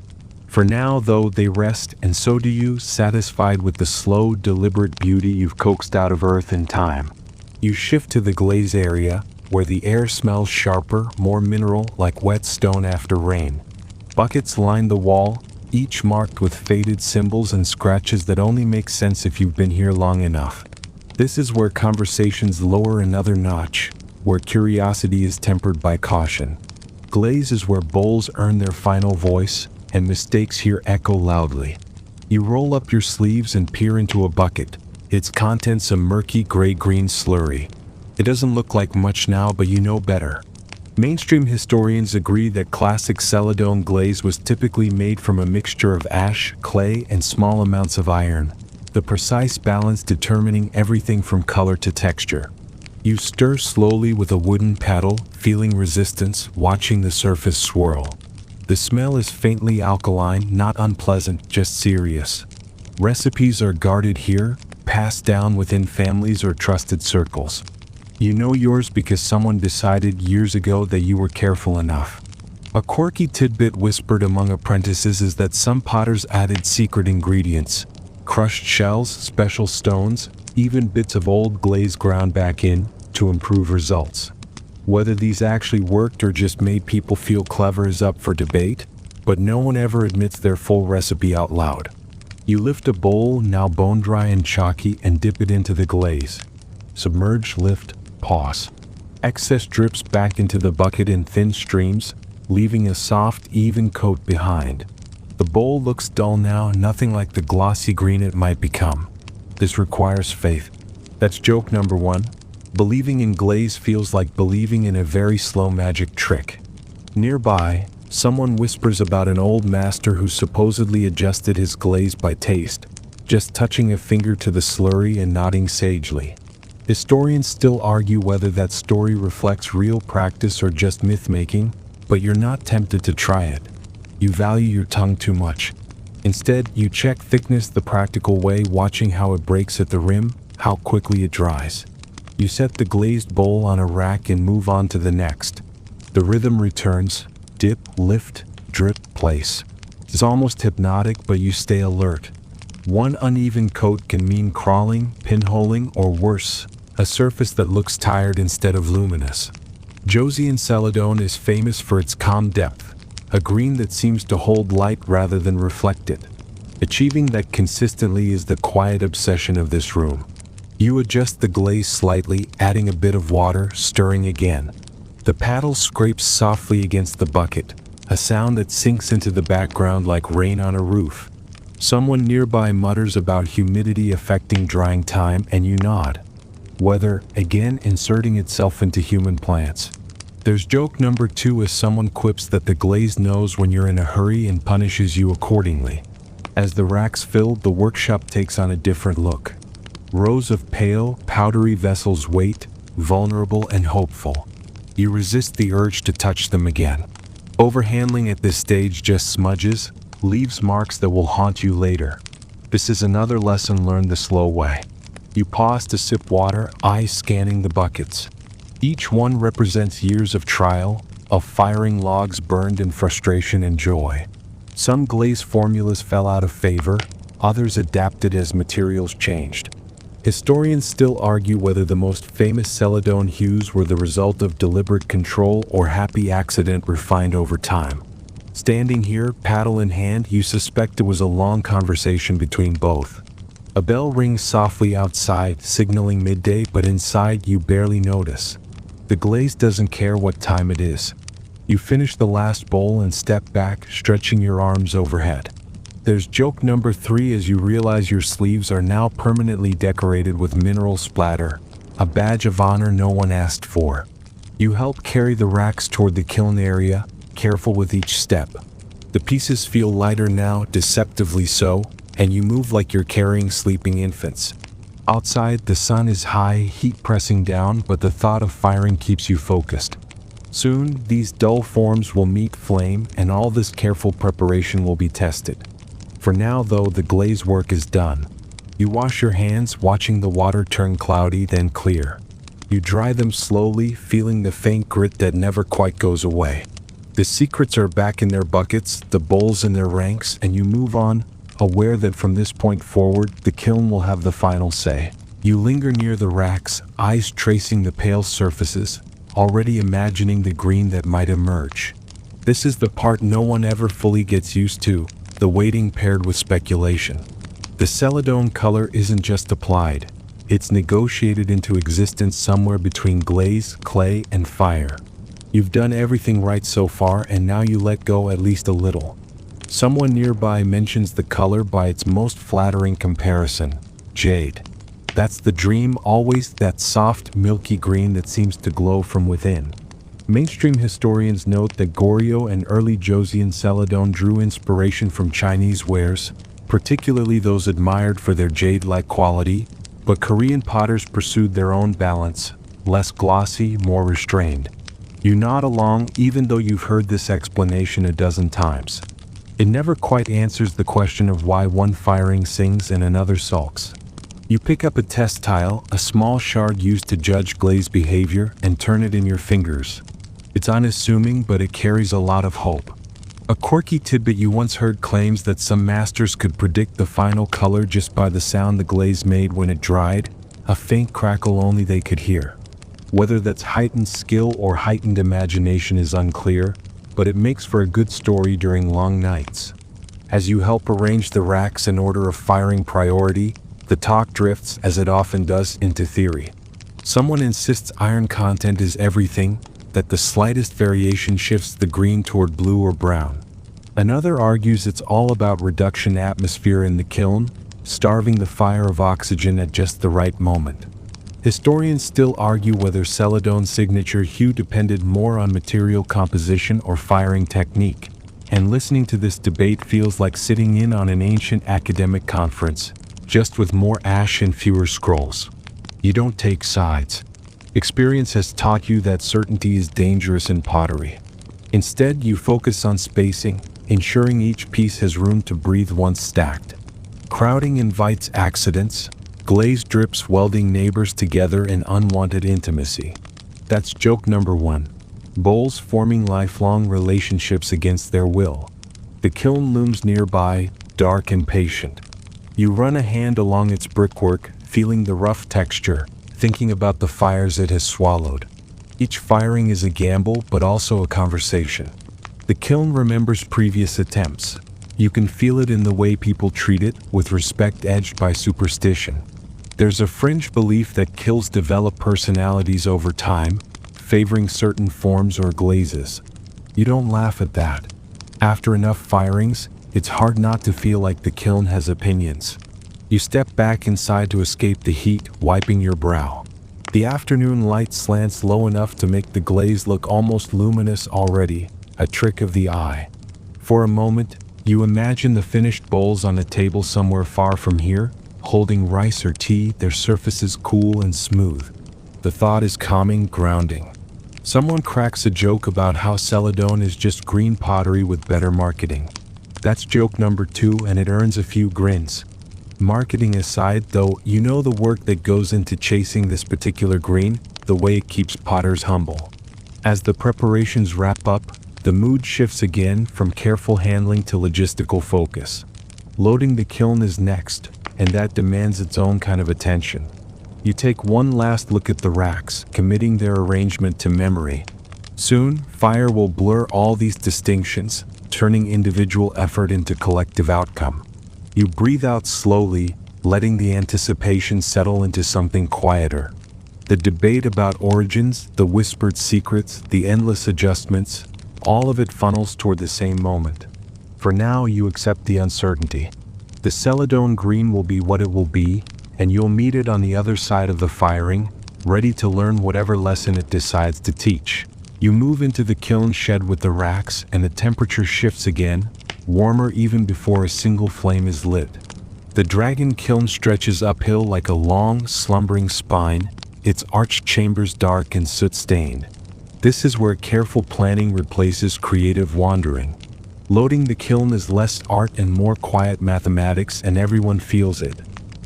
For now, though, they rest, and so do you, satisfied with the slow, deliberate beauty you've coaxed out of earth and time. You shift to the glaze area, where the air smells sharper, more mineral, like wet stone after rain. Buckets line the wall, each marked with faded symbols and scratches that only make sense if you've been here long enough. This is where conversations lower another notch, where curiosity is tempered by caution. Glaze is where bowls earn their final voice, and mistakes here echo loudly. You roll up your sleeves and peer into a bucket, its contents a murky gray-green slurry. It doesn't look like much now, but you know better. Mainstream historians agree that classic celadon glaze was typically made from a mixture of ash, clay, and small amounts of iron, the precise balance determining everything from color to texture. You stir slowly with a wooden paddle, feeling resistance, watching the surface swirl. The smell is faintly alkaline, not unpleasant, just serious. Recipes are guarded here, passed down within families or trusted circles. You know yours because someone decided years ago that you were careful enough. A quirky tidbit whispered among apprentices is that some potters added secret ingredients: crushed shells, special stones, even bits of old glaze ground back in, to improve results. Whether these actually worked or just made people feel clever is up for debate, but no one ever admits their full recipe out loud. You lift a bowl, now bone dry and chalky, and dip it into the glaze. Submerge, lift, pause. Excess drips back into the bucket in thin streams, leaving a soft, even coat behind. The bowl looks dull now, nothing like the glossy green it might become. This requires faith. That's joke number one. Believing in glaze feels like believing in a very slow magic trick. Nearby, someone whispers about an old master who supposedly adjusted his glaze by taste, just touching a finger to the slurry and nodding sagely. Historians still argue whether that story reflects real practice or just myth-making, but you're not tempted to try it. You value your tongue too much. Instead, you check thickness the practical way, watching how it breaks at the rim, how quickly it dries. You set the glazed bowl on a rack and move on to the next. The rhythm returns: dip, lift, drip, place. It's almost hypnotic, but you stay alert. One uneven coat can mean crawling, pinholing, or worse, a surface that looks tired instead of luminous. Joseon celadon is famous for its calm depth, a green that seems to hold light rather than reflect it. Achieving that consistently is the quiet obsession of this room. You adjust the glaze slightly, adding a bit of water, stirring again. The paddle scrapes softly against the bucket, a sound that sinks into the background like rain on a roof. Someone nearby mutters about humidity affecting drying time, and you nod. Weather, again, inserting itself into human plants. There's joke number two as someone quips that the glaze knows when you're in a hurry and punishes you accordingly. As the racks fill, the workshop takes on a different look. Rows of pale, powdery vessels wait, vulnerable and hopeful. You resist the urge to touch them again. Overhandling at this stage just smudges, leaves marks that will haunt you later. This is another lesson learned the slow way. You pause to sip water, eyes scanning the buckets. Each one represents years of trial, of firing logs burned in frustration and joy. Some glaze formulas fell out of favor, others adapted as materials changed. Historians still argue whether the most famous celadon hues were the result of deliberate control or happy accident refined over time. Standing here, paddle in hand, you suspect it was a long conversation between both. A bell rings softly outside, signaling midday, but inside you barely notice. The glaze doesn't care what time it is. You finish the last bowl and step back, stretching your arms overhead. There's joke number three as you realize your sleeves are now permanently decorated with mineral splatter, a badge of honor no one asked for. You help carry the racks toward the kiln area, careful with each step. The pieces feel lighter now, deceptively so, and you move like you're carrying sleeping infants. Outside, the sun is high, heat pressing down, but the thought of firing keeps you focused. Soon, these dull forms will meet flame, and all this careful preparation will be tested. For now though, the glaze work is done. You wash your hands, watching the water turn cloudy then clear. You dry them slowly, feeling the faint grit that never quite goes away. The secrets are back in their buckets, the bowls in their ranks, and you move on, aware that from this point forward, the kiln will have the final say. You linger near the racks, eyes tracing the pale surfaces, already imagining the green that might emerge. This is the part no one ever fully gets used to, the waiting paired with speculation. The celadon color isn't just applied, it's negotiated into existence somewhere between glaze, clay, and fire. You've done everything right so far, and now you let go at least a little. Someone nearby mentions the color by its most flattering comparison: jade. That's the dream, always that soft, milky green that seems to glow from within. Mainstream historians note that Goryeo and early Joseon celadon drew inspiration from Chinese wares, particularly those admired for their jade-like quality, but Korean potters pursued their own balance, less glossy, more restrained. You nod along even though you've heard this explanation a dozen times. It never quite answers the question of why one firing sings and another sulks. You pick up a test tile, a small shard used to judge glaze behavior, and turn it in your fingers. It's unassuming, but it carries a lot of hope. A quirky tidbit: you once heard claims that some masters could predict the final color just by the sound the glaze made when it dried, a faint crackle only they could hear. Whether that's heightened skill or heightened imagination is unclear, but it makes for a good story during long nights. As you help arrange the racks in order of firing priority, the talk drifts, as it often does, into theory. Someone insists iron content is everything, that the slightest variation shifts the green toward blue or brown. Another argues it's all about reduction atmosphere in the kiln, starving the fire of oxygen at just the right moment. Historians still argue whether celadon's signature hue depended more on material composition or firing technique, and listening to this debate feels like sitting in on an ancient academic conference, just with more ash and fewer scrolls. You don't take sides. Experience has taught you that certainty is dangerous in pottery. Instead, you focus on spacing, ensuring each piece has room to breathe once stacked. Crowding invites accidents, glaze drips welding neighbors together in unwanted intimacy. That's joke number one. Bowls forming lifelong relationships against their will. The kiln looms nearby, dark and patient. You run a hand along its brickwork, feeling the rough texture, thinking about the fires it has swallowed. Each firing is a gamble, but also a conversation. The kiln remembers previous attempts. You can feel it in the way people treat it, with respect edged by superstition. There's a fringe belief that kilns develop personalities over time, favoring certain forms or glazes. You don't laugh at that. After enough firings, it's hard not to feel like the kiln has opinions. You step back inside to escape the heat, wiping your brow. The afternoon light slants low enough to make the glaze look almost luminous already, a trick of the eye. For a moment, you imagine the finished bowls on a table somewhere far from here, holding rice or tea, their surfaces cool and smooth. The thought is calming, grounding. Someone cracks a joke about how celadon is just green pottery with better marketing. That's joke number 2, and it earns a few grins. Marketing aside, though, you know the work that goes into chasing this particular green, the way it keeps potters humble. As the preparations wrap up, the mood shifts again from careful handling to logistical focus. Loading the kiln is next, and that demands its own kind of attention. You take one last look at the racks, committing their arrangement to memory. Soon, fire will blur all these distinctions, turning individual effort into collective outcome. You breathe out slowly, letting the anticipation settle into something quieter. The debate about origins, the whispered secrets, the endless adjustments, all of it funnels toward the same moment. For now, you accept the uncertainty. The celadon green will be what it will be, and you'll meet it on the other side of the firing, ready to learn whatever lesson it decides to teach. You move into the kiln shed with the racks, and the temperature shifts again, warmer even before a single flame is lit. The dragon kiln stretches uphill like a long, slumbering spine, its arched chambers dark and soot-stained. This is where careful planning replaces creative wandering. Loading the kiln is less art and more quiet mathematics, and everyone feels it.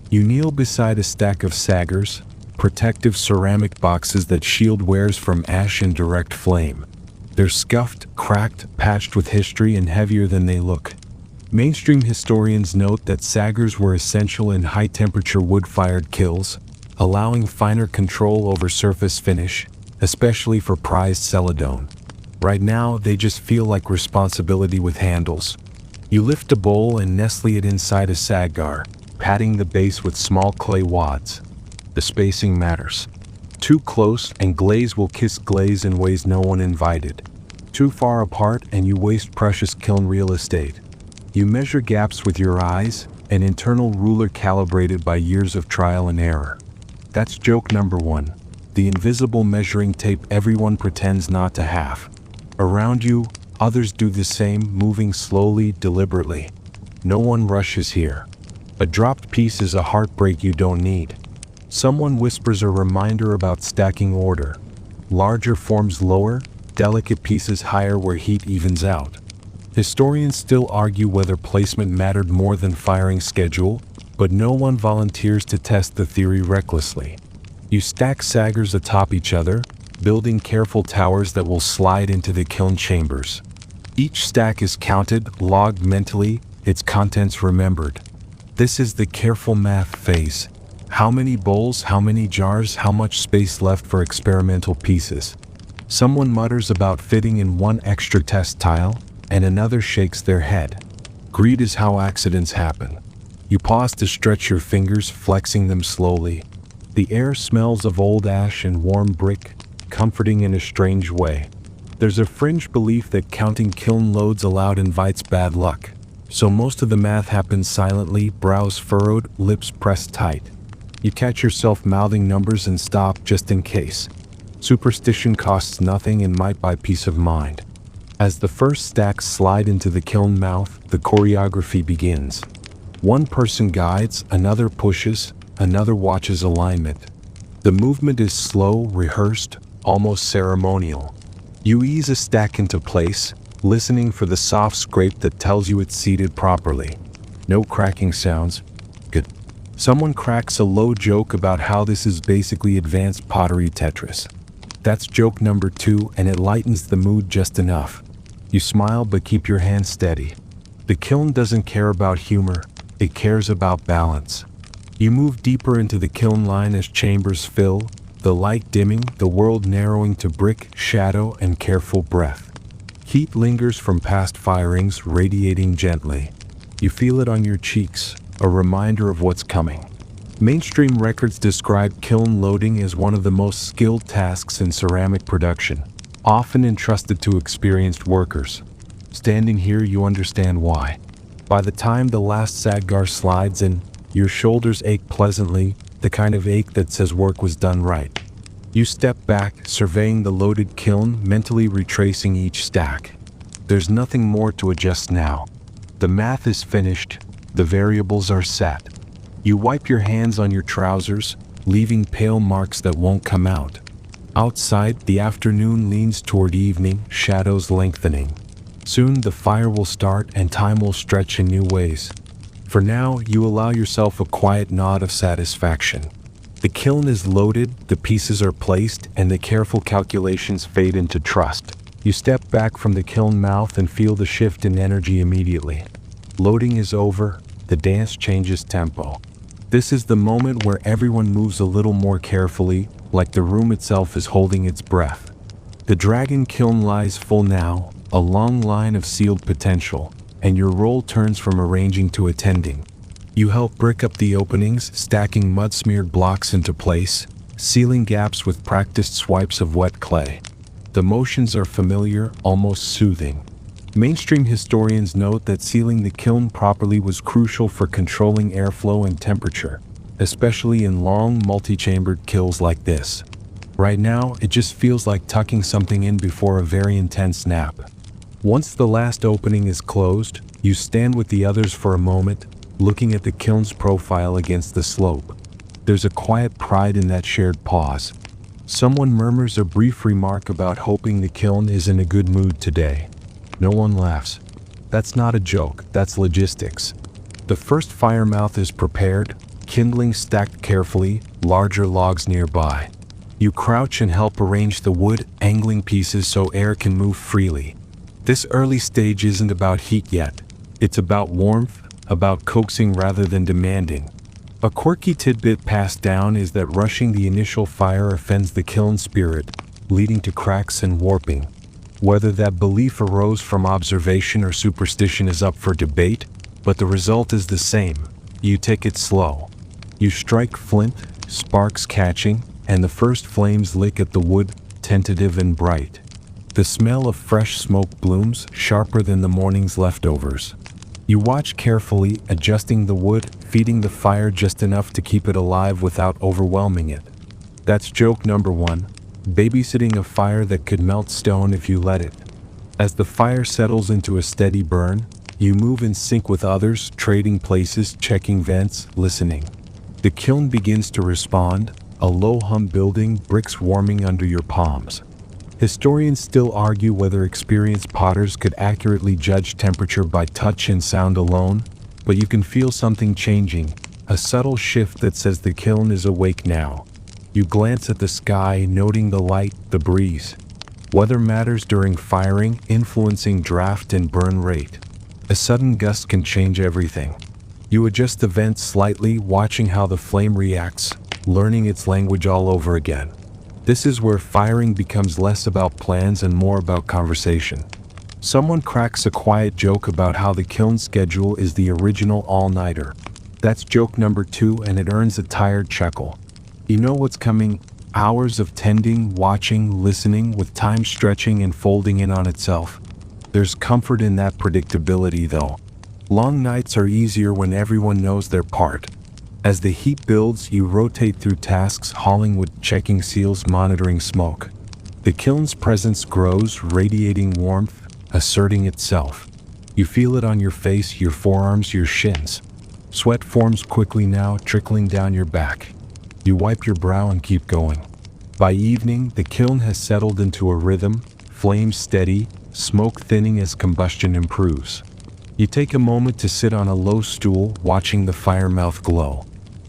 You kneel beside a stack of saggers, protective ceramic boxes that shield wares from ash and direct flame. They're scuffed, cracked, patched with history, and heavier than they look. Mainstream historians note that saggers were essential in high-temperature wood-fired kilns, allowing finer control over surface finish, especially for prized celadon. Right now, they just feel like responsibility with handles. You lift a bowl and nestle it inside a saggar, patting the base with small clay wads. The spacing matters. Too close and glaze will kiss glaze in ways no one invited. Too far apart and you waste precious kiln real estate. You measure gaps with your eyes, an internal ruler calibrated by years of trial and error. That's joke number 1. The invisible measuring tape everyone pretends not to have. Around you, others do the same, moving slowly, deliberately. No one rushes here. A dropped piece is a heartbreak you don't need. Someone whispers a reminder about stacking order. Larger forms lower, delicate pieces higher where heat evens out. Historians still argue whether placement mattered more than firing schedule, but no one volunteers to test the theory recklessly. You stack saggers atop each other, building careful towers that will slide into the kiln chambers. Each stack is counted, logged mentally, its contents remembered. This is the careful math phase. How many bowls, how many jars, how much space left for experimental pieces? Someone mutters about fitting in one extra test tile, and another shakes their head. Greed is how accidents happen. You pause to stretch your fingers, flexing them slowly. The air smells of old ash and warm brick, comforting in a strange way. There's a fringe belief that counting kiln loads aloud invites bad luck, so most of the math happens silently, brows furrowed, lips pressed tight. You catch yourself mouthing numbers and stop just in case. Superstition costs nothing and might buy peace of mind. As the first stacks slide into the kiln mouth, the choreography begins. One person guides, another pushes, another watches alignment. The movement is slow, rehearsed, almost ceremonial. You ease a stack into place, listening for the soft scrape that tells you it's seated properly. No cracking sounds. Good. Someone cracks a low joke about how this is basically advanced pottery Tetris. That's joke number 2, and it lightens the mood just enough. You smile but keep your hand steady. The kiln doesn't care about humor, it cares about balance. You move deeper into the kiln line as chambers fill, the light dimming, the world narrowing to brick, shadow, and careful breath. Heat lingers from past firings, radiating gently. You feel it on your cheeks, a reminder of what's coming. Mainstream records describe kiln loading as one of the most skilled tasks in ceramic production, often entrusted to experienced workers. Standing here, you understand why. By the time the last saggar slides in, your shoulders ache pleasantly, the kind of ache that says work was done right. You step back, surveying the loaded kiln, mentally retracing each stack. There's nothing more to adjust now. The math is finished, the variables are set. You wipe your hands on your trousers, leaving pale marks that won't come out. Outside, the afternoon leans toward evening, shadows lengthening. Soon the fire will start and time will stretch in new ways. For now, you allow yourself a quiet nod of satisfaction. The kiln is loaded, the pieces are placed, and the careful calculations fade into trust. You step back from the kiln mouth and feel the shift in energy immediately. Loading is over, the dance changes tempo. This is the moment where everyone moves a little more carefully, like the room itself is holding its breath. The dragon kiln lies full now, a long line of sealed potential, and your role turns from arranging to attending. You help brick up the openings, stacking mud-smeared blocks into place, sealing gaps with practiced swipes of wet clay. The motions are familiar, almost soothing. Mainstream historians note that sealing the kiln properly was crucial for controlling airflow and temperature, especially in long, multi-chambered kilns like this. Right now, it just feels like tucking something in before a very intense nap. Once the last opening is closed, you stand with the others for a moment, looking at the kiln's profile against the slope. There's a quiet pride in that shared pause. Someone murmurs a brief remark about hoping the kiln is in a good mood today. No one laughs. That's not a joke, that's logistics. The first fire mouth is prepared, kindling stacked carefully, larger logs nearby. You crouch and help arrange the wood, angling pieces so air can move freely. This early stage isn't about heat yet. It's about warmth, about coaxing rather than demanding. A quirky tidbit passed down is that rushing the initial fire offends the kiln spirit, leading to cracks and warping. Whether that belief arose from observation or superstition is up for debate, but the result is the same. You take it slow. You strike flint, sparks catching, and the first flames lick at the wood, tentative and bright. The smell of fresh smoke blooms, sharper than the morning's leftovers. You watch carefully, adjusting the wood, feeding the fire just enough to keep it alive without overwhelming it. That's joke number 1. Babysitting a fire that could melt stone if you let it. As the fire settles into a steady burn, you move in sync with others, trading places, checking vents, listening. The kiln begins to respond, a low hum building, bricks warming under your palms. Historians still argue whether experienced potters could accurately judge temperature by touch and sound alone, but you can feel something changing, a subtle shift that says the kiln is awake now. You glance at the sky, noting the light, the breeze. Weather matters during firing, influencing draft and burn rate. A sudden gust can change everything. You adjust the vent slightly, watching how the flame reacts, learning its language all over again. This is where firing becomes less about plans and more about conversation. Someone cracks a quiet joke about how the kiln schedule is the original all-nighter. That's joke number 2, and it earns a tired chuckle. You know what's coming: hours of tending, watching, listening, with time stretching and folding in on itself. There's comfort in that predictability though. Long nights are easier when everyone knows their part. As the heat builds, you rotate through tasks, hauling wood, checking seals, monitoring smoke. The kiln's presence grows, radiating warmth, asserting itself. You feel it on your face, your forearms, your shins. Sweat forms quickly now, trickling down your back. You wipe your brow and keep going. By evening, the kiln has settled into a rhythm, flames steady, smoke thinning as combustion improves. You take a moment to sit on a low stool, watching the fire mouth glow.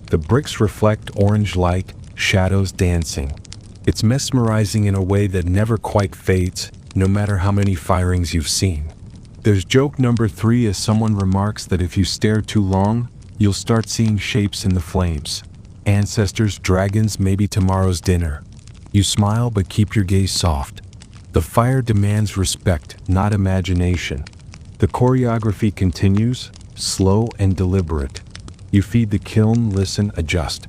The bricks reflect orange light, shadows dancing. It's mesmerizing in a way that never quite fades, no matter how many firings you've seen. There's joke number 3 as someone remarks that if you stare too long, you'll start seeing shapes in the flames. Ancestors, dragons, maybe tomorrow's dinner. You smile but keep your gaze soft. The fire demands respect, not imagination. The choreography continues, slow and deliberate. You feed the kiln, listen, adjust.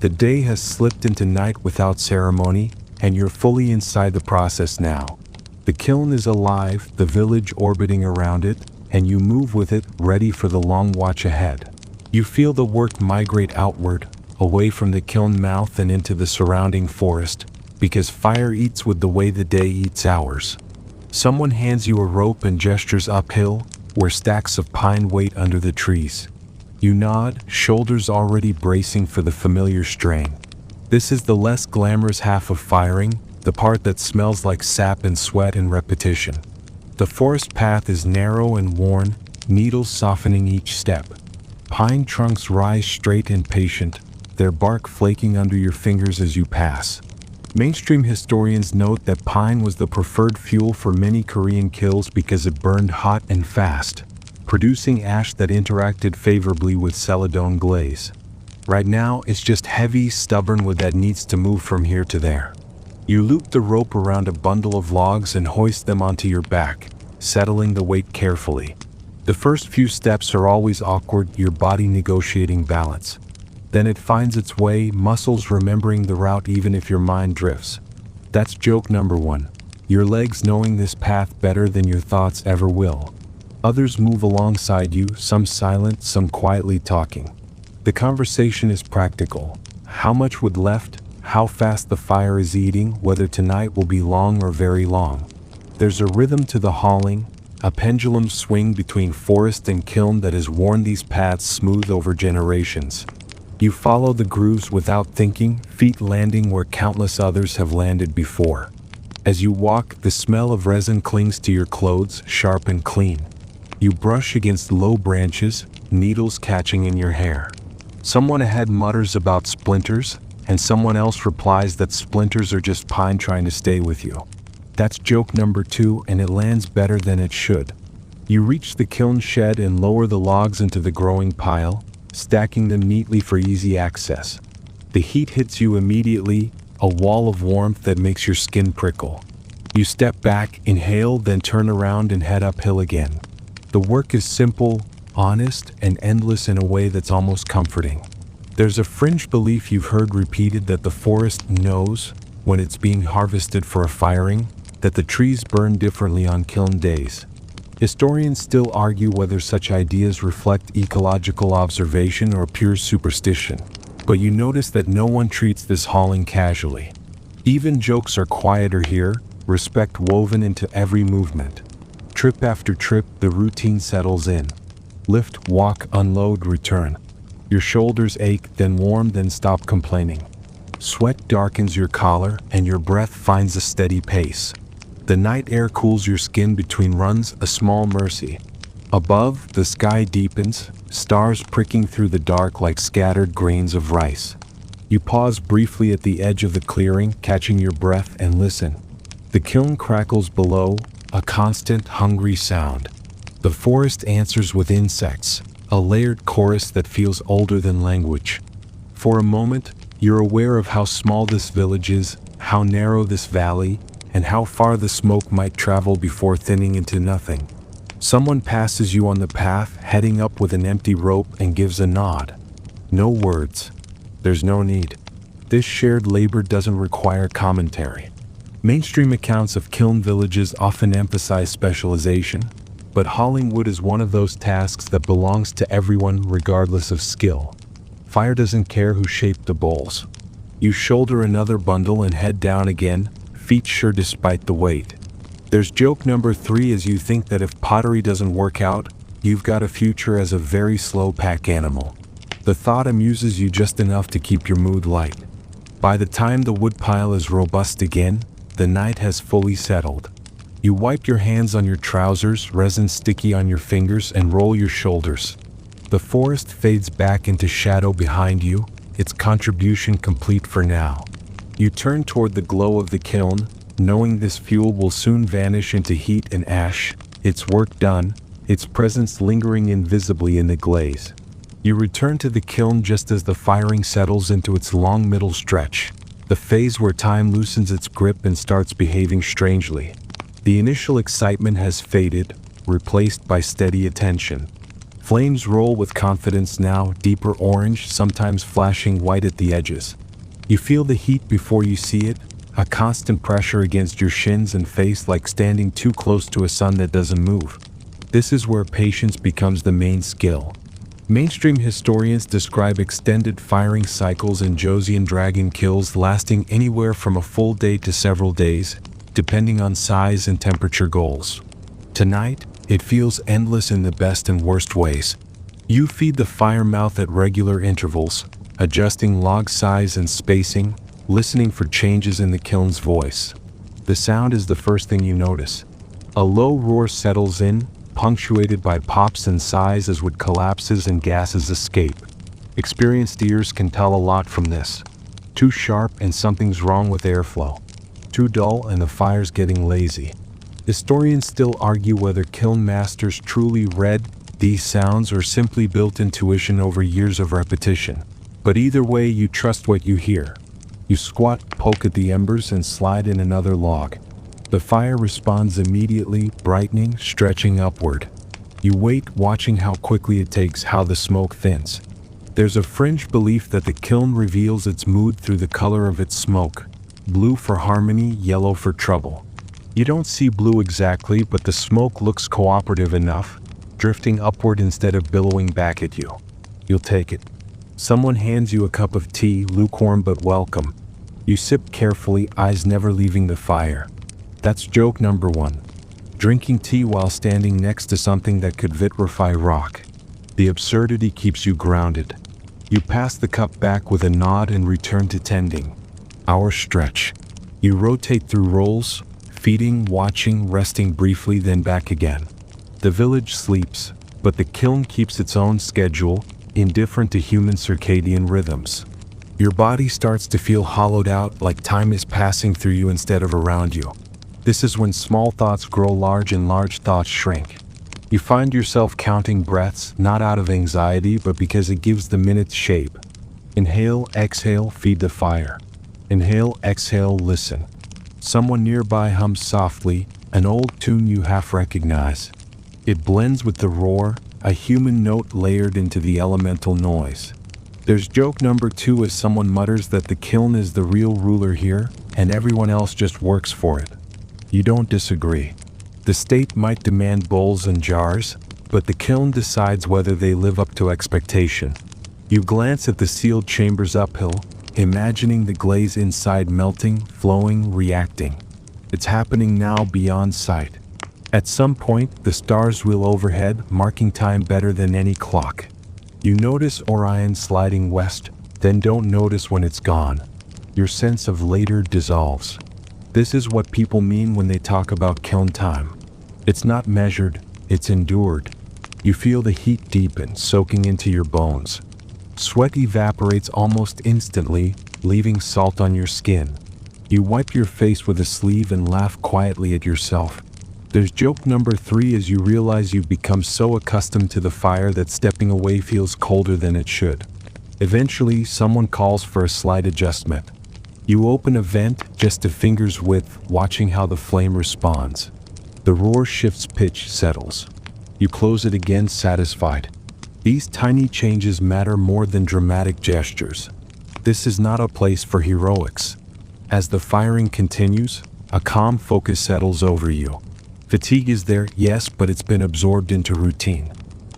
The day has slipped into night without ceremony, and you're fully inside the process now. The kiln is alive, the village orbiting around it, and you move with it, ready for the long watch ahead. You feel the work migrate outward, away from the kiln mouth and into the surrounding forest, because fire eats with the way the day eats hours. Someone hands you a rope and gestures uphill, where stacks of pine wait under the trees. You nod, shoulders already bracing for the familiar strain. This is the less glamorous half of firing, the part that smells like sap and sweat and repetition. The forest path is narrow and worn, needles softening each step. Pine trunks rise straight and patient, their bark flaking under your fingers as you pass. Mainstream historians note that pine was the preferred fuel for many Korean kilns because it burned hot and fast, producing ash that interacted favorably with celadon glaze. Right now, it's just heavy, stubborn wood that needs to move from here to there. You loop the rope around a bundle of logs and hoist them onto your back, settling the weight carefully. The first few steps are always awkward, your body negotiating balance. Then it finds its way, muscles remembering the route even if your mind drifts. That's joke number 1. Your legs knowing this path better than your thoughts ever will. Others move alongside you, some silent, some quietly talking. The conversation is practical. How much wood left? How fast the fire is eating, whether tonight will be long or very long. There's a rhythm to the hauling, a pendulum swing between forest and kiln that has worn these paths smooth over generations. You follow the grooves without thinking, feet landing where countless others have landed before. As you walk, the smell of resin clings to your clothes, sharp and clean. You brush against low branches, needles catching in your hair. Someone ahead mutters about splinters, and someone else replies that splinters are just pine trying to stay with you. That's joke number 2, and it lands better than it should. You reach the kiln shed and lower the logs into the growing pile, stacking them neatly for easy access. The heat hits you immediately, a wall of warmth that makes your skin prickle. You step back, inhale, then turn around and head uphill again. The work is simple, honest, and endless in a way that's almost comforting. There's a fringe belief you've heard repeated that the forest knows, when it's being harvested for a firing, that the trees burn differently on kiln days. Historians still argue whether such ideas reflect ecological observation or pure superstition. But you notice that no one treats this hauling casually. Even jokes are quieter here, respect woven into every movement. Trip after trip, the routine settles in. Lift, walk, unload, return. Your shoulders ache, then warm, then stop complaining. Sweat darkens your collar, and your breath finds a steady pace. The night air cools your skin between runs, a small mercy. Above, the sky deepens, stars pricking through the dark like scattered grains of rice. You pause briefly at the edge of the clearing, catching your breath, and listen. The kiln crackles below, a constant, hungry sound. The forest answers with insects, a layered chorus that feels older than language. For a moment, you're aware of how small this village is, how narrow this valley, and how far the smoke might travel before thinning into nothing. Someone passes you on the path, heading up with an empty rope, and gives a nod. No words. There's no need. This shared labor doesn't require commentary. Mainstream accounts of kiln villages often emphasize specialization, but hauling wood is one of those tasks that belongs to everyone regardless of skill. Fire doesn't care who shaped the bowls. You shoulder another bundle and head down again, feet sure despite the weight. There's joke number 3 as you think that if pottery doesn't work out, you've got a future as a very slow pack animal. The thought amuses you just enough to keep your mood light. By the time the woodpile is robust again, the night has fully settled. You wipe your hands on your trousers, resin sticky on your fingers, and roll your shoulders. The forest fades back into shadow behind you, its contribution complete for now. You turn toward the glow of the kiln, knowing this fuel will soon vanish into heat and ash, its work done, its presence lingering invisibly in the glaze. You return to the kiln just as the firing settles into its long middle stretch, the phase where time loosens its grip and starts behaving strangely. The initial excitement has faded, replaced by steady attention. Flames roll with confidence now, deeper orange, sometimes flashing white at the edges. You feel the heat before you see it, a constant pressure against your shins and face like standing too close to a sun that doesn't move. This is where patience becomes the main skill. Mainstream historians describe extended firing cycles in Joseon dragon kilns lasting anywhere from a full day to several days, depending on size and temperature goals. Tonight, it feels endless in the best and worst ways. You feed the fire mouth at regular intervals, adjusting log size and spacing, listening for changes in the kiln's voice. The sound is the first thing you notice. A low roar settles in, punctuated by pops and sighs as wood collapses and gases escape. Experienced ears can tell a lot from this. Too sharp and something's wrong with airflow. Too dull and the fire's getting lazy. Historians still argue whether kiln masters truly read these sounds or simply built intuition over years of repetition. But either way, you trust what you hear. You squat, poke at the embers, and slide in another log. The fire responds immediately, brightening, stretching upward. You wait, watching how quickly it takes, how the smoke thins. There's a fringe belief that the kiln reveals its mood through the color of its smoke. Blue for harmony, yellow for trouble. You don't see blue exactly, but the smoke looks cooperative enough, drifting upward instead of billowing back at you. You'll take it. Someone hands you a cup of tea, lukewarm but welcome. You sip carefully, eyes never leaving the fire. That's joke number 1. Drinking tea while standing next to something that could vitrify rock. The absurdity keeps you grounded. You pass the cup back with a nod and return to tending. Hour stretch. You rotate through roles, feeding, watching, resting briefly, then back again. The village sleeps, but the kiln keeps its own schedule, indifferent to human circadian rhythms. Your body starts to feel hollowed out, like time is passing through you instead of around you. This is when small thoughts grow large and large thoughts shrink. You find yourself counting breaths, not out of anxiety, but because it gives the minutes shape. Inhale, exhale, feed the fire. Inhale, exhale, listen. Someone nearby hums softly, an old tune you half recognize. It blends with the roar, a human note layered into the elemental noise. There's joke number 2 as someone mutters that the kiln is the real ruler here, and everyone else just works for it. You don't disagree. The state might demand bowls and jars, but the kiln decides whether they live up to expectation. You glance at the sealed chambers uphill, imagining the glaze inside melting, flowing, reacting. It's happening now beyond sight. At some point, the stars wheel overhead, marking time better than any clock. You notice Orion sliding west, then don't notice when it's gone. Your sense of later dissolves. This is what people mean when they talk about kiln time. It's not measured, it's endured. You feel the heat deepen, soaking into your bones. Sweat evaporates almost instantly, leaving salt on your skin. You wipe your face with a sleeve and laugh quietly at yourself. There's joke number 3 as you realize you've become so accustomed to the fire that stepping away feels colder than it should. Eventually, someone calls for a slight adjustment. You open a vent just a finger's width, watching how the flame responds. The roar shifts, pitch settles. You close it again, satisfied. These tiny changes matter more than dramatic gestures. This is not a place for heroics. As the firing continues, a calm focus settles over you. Fatigue is there, yes, but it's been absorbed into routine.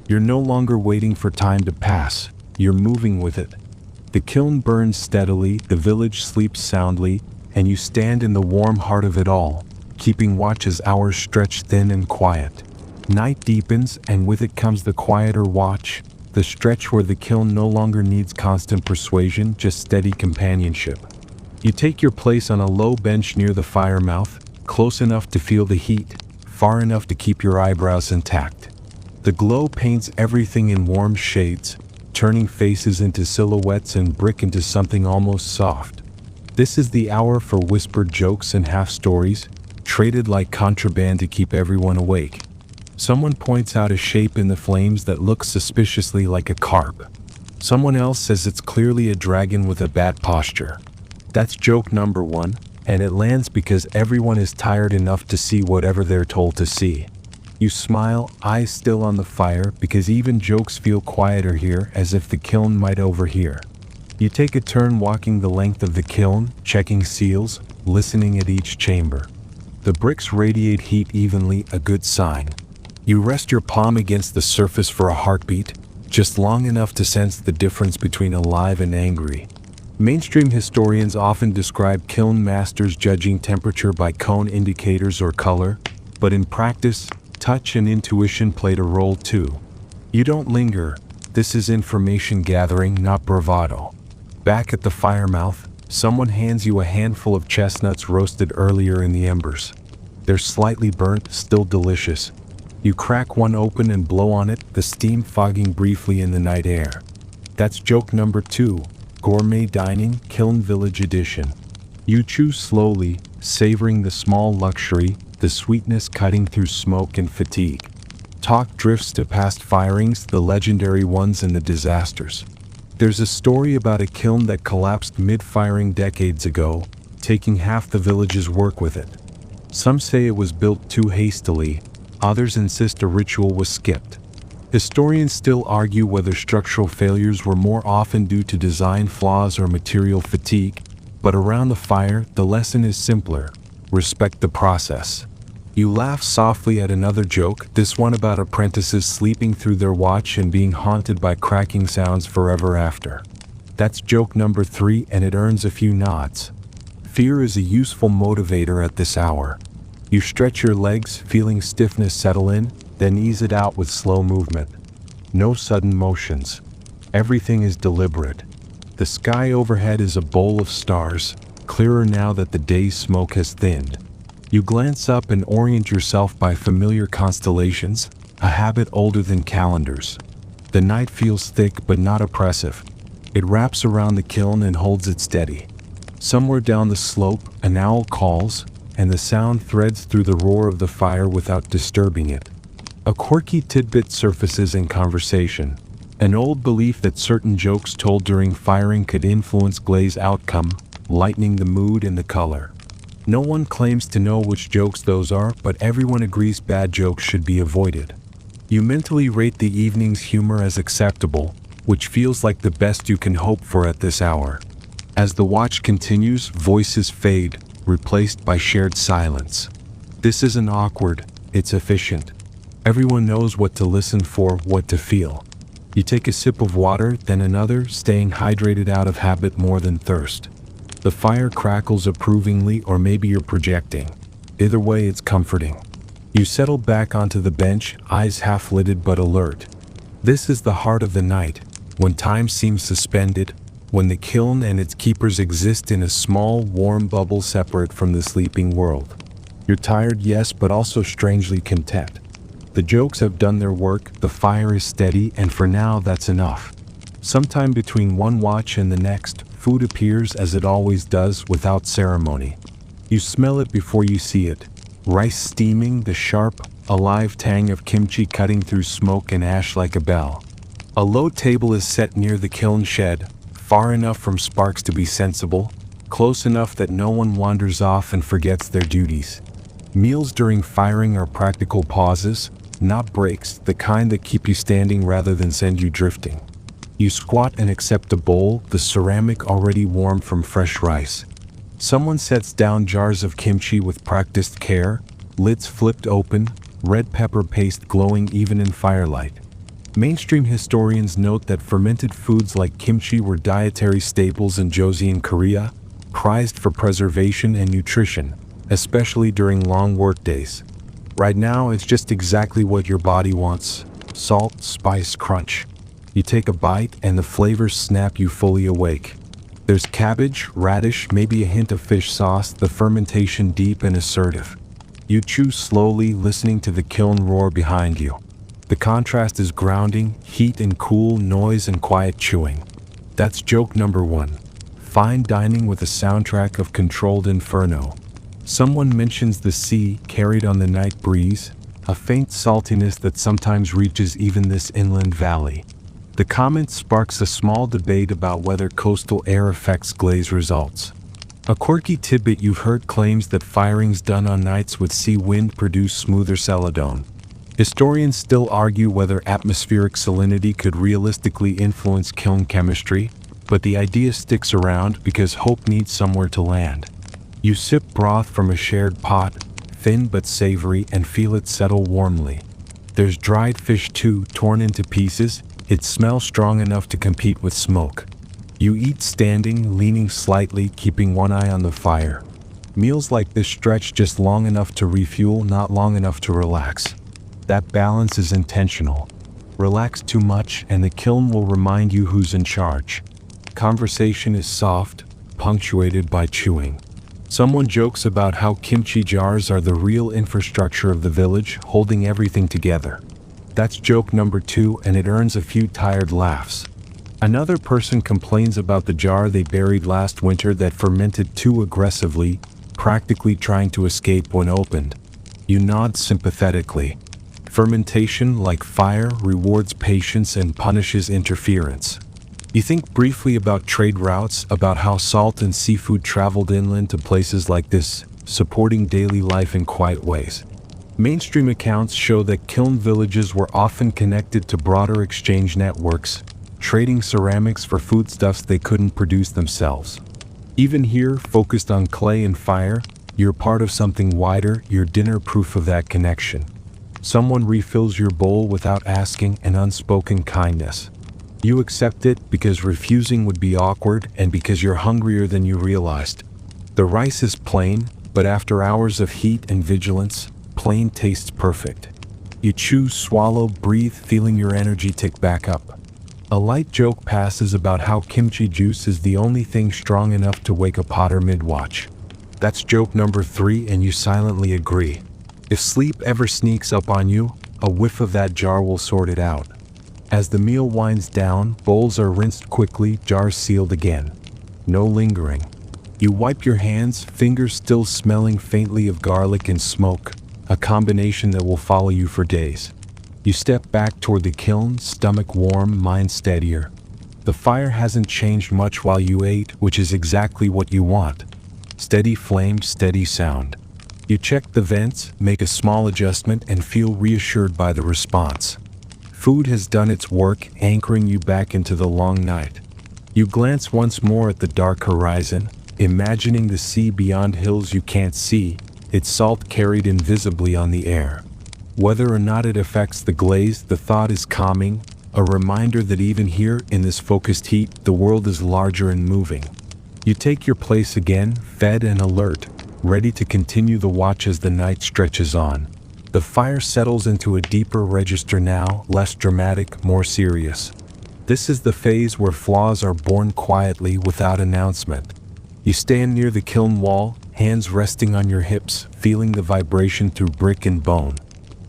You're no longer waiting for time to pass, you're moving with it. The kiln burns steadily, the village sleeps soundly, and you stand in the warm heart of it all, keeping watch as hours stretch thin and quiet. Night deepens, and with it comes the quieter watch, the stretch where the kiln no longer needs constant persuasion, just steady companionship. You take your place on a low bench near the fire mouth, close enough to feel the heat, far enough to keep your eyebrows intact. The glow paints everything in warm shades, turning faces into silhouettes and brick into something almost soft. This is the hour for whispered jokes and half-stories, traded like contraband to keep everyone awake. Someone points out a shape in the flames that looks suspiciously like a carp. Someone else says it's clearly a dragon with a bat posture. That's joke number 1. And it lands because everyone is tired enough to see whatever they're told to see. You smile, eyes still on the fire, because even jokes feel quieter here, as if the kiln might overhear. You take a turn walking the length of the kiln, checking seals, listening at each chamber. The bricks radiate heat evenly, a good sign. You rest your palm against the surface for a heartbeat, just long enough to sense the difference between alive and angry. Mainstream historians often describe kiln masters judging temperature by cone indicators or color, but in practice, touch and intuition played a role too. You don't linger. This is information gathering, not bravado. Back at the fire mouth, someone hands you a handful of chestnuts roasted earlier in the embers. They're slightly burnt, still delicious. You crack one open and blow on it, the steam fogging briefly in the night air. That's joke number 2. Gourmet dining, Kiln Village edition. You chew slowly, savoring the small luxury, the sweetness cutting through smoke and fatigue. Talk drifts to past firings, the legendary ones and the disasters. There's a story about a kiln that collapsed mid-firing decades ago, taking half the village's work with it. Some say it was built too hastily, others insist a ritual was skipped. Historians still argue whether structural failures were more often due to design flaws or material fatigue, but around the fire, the lesson is simpler: respect the process. You laugh softly at another joke, this one about apprentices sleeping through their watch and being haunted by cracking sounds forever after. That's joke number 3, and it earns a few nods. Fear is a useful motivator at this hour. You stretch your legs, feeling stiffness settle in, then ease it out with slow movement. No sudden motions. Everything is deliberate. The sky overhead is a bowl of stars, clearer now that the day's smoke has thinned. You glance up and orient yourself by familiar constellations, a habit older than calendars. The night feels thick but not oppressive. It wraps around the kiln and holds it steady. Somewhere down the slope, an owl calls, and the sound threads through the roar of the fire without disturbing it. A quirky tidbit surfaces in conversation. An old belief that certain jokes told during firing could influence glaze outcome, lightening the mood and the color. No one claims to know which jokes those are, but everyone agrees bad jokes should be avoided. You mentally rate the evening's humor as acceptable, which feels like the best you can hope for at this hour. As the watch continues, voices fade, replaced by shared silence. This isn't awkward, it's efficient. Everyone knows what to listen for, what to feel. You take a sip of water, then another, staying hydrated out of habit more than thirst. The fire crackles approvingly, or maybe you're projecting. Either way, it's comforting. You settle back onto the bench, eyes half-lidded but alert. This is the heart of the night, when time seems suspended, when the kiln and its keepers exist in a small, warm bubble separate from the sleeping world. You're tired, yes, but also strangely content. The jokes have done their work, the fire is steady, and for now that's enough. Sometime between one watch and the next, food appears as it always does, without ceremony. You smell it before you see it. Rice steaming, the sharp, alive tang of kimchi cutting through smoke and ash like a bell. A low table is set near the kiln shed, far enough from sparks to be sensible, close enough that no one wanders off and forgets their duties. Meals during firing are practical pauses, not breaks, the kind that keep you standing rather than send you drifting. You squat and accept a bowl, the ceramic already warm from fresh rice. Someone sets down jars of kimchi with practiced care, lids flipped open, red pepper paste glowing even in firelight. Mainstream historians note that fermented foods like kimchi were dietary staples in Joseon, Korea, prized for preservation and nutrition, especially during long workdays. Right now, it's just exactly what your body wants: salt, spice, crunch. You take a bite and the flavors snap you fully awake. There's cabbage, radish, maybe a hint of fish sauce, the fermentation deep and assertive. You chew slowly, listening to the kiln roar behind you. The contrast is grounding, heat and cool, noise and quiet chewing. That's joke number one. Fine dining with a soundtrack of controlled inferno. Someone mentions the sea, carried on the night breeze, a faint saltiness that sometimes reaches even this inland valley. The comment sparks a small debate about whether coastal air affects glaze results. A quirky tidbit you've heard claims that firings done on nights with sea wind produce smoother celadon. Historians still argue whether atmospheric salinity could realistically influence kiln chemistry, but the idea sticks around because hope needs somewhere to land. You sip broth from a shared pot, thin but savory, and feel it settle warmly. There's dried fish too, torn into pieces. It smells strong enough to compete with smoke. You eat standing, leaning slightly, keeping one eye on the fire. Meals like this stretch just long enough to refuel, not long enough to relax. That balance is intentional. Relax too much, and the kiln will remind you who's in charge. Conversation is soft, punctuated by chewing. Someone jokes about how kimchi jars are the real infrastructure of the village, holding everything together. That's joke number two, and it earns a few tired laughs. Another person complains about the jar they buried last winter that fermented too aggressively, practically trying to escape when opened. You nod sympathetically. Fermentation, like fire, rewards patience and punishes interference. You think briefly about trade routes, about how salt and seafood traveled inland to places like this, supporting daily life in quiet ways. Mainstream accounts show that kiln villages were often connected to broader exchange networks, trading ceramics for foodstuffs they couldn't produce themselves. Even here, focused on clay and fire, you're part of something wider, your dinner proof of that connection. Someone refills your bowl without asking, an unspoken kindness. You accept it because refusing would be awkward and because you're hungrier than you realized. The rice is plain, but after hours of heat and vigilance, plain tastes perfect. You chew, swallow, breathe, feeling your energy tick back up. A light joke passes about how kimchi juice is the only thing strong enough to wake a potter mid-watch. That's joke number three, and you silently agree. If sleep ever sneaks up on you, A whiff of that jar will sort it out. As the meal winds down, bowls are rinsed quickly, jars sealed again. No lingering. You wipe your hands, fingers still smelling faintly of garlic and smoke, a combination that will follow you for days. You step back toward the kiln, stomach warm, mind steadier. The fire hasn't changed much while you ate, which is exactly what you want. Steady flame, steady sound. You check the vents, make a small adjustment, and feel reassured by the response. Food has done its work, anchoring you back into the long night. You glance once more at the dark horizon, imagining the sea beyond hills you can't see, its salt carried invisibly on the air. Whether or not it affects the glaze, the thought is calming, a reminder that even here, in this focused heat, the world is larger and moving. You take your place again, fed and alert, ready to continue the watch as the night stretches on. The fire settles into a deeper register now, less dramatic, more serious. This is the phase where flaws are born quietly without announcement. You stand near the kiln wall, hands resting on your hips, feeling the vibration through brick and bone.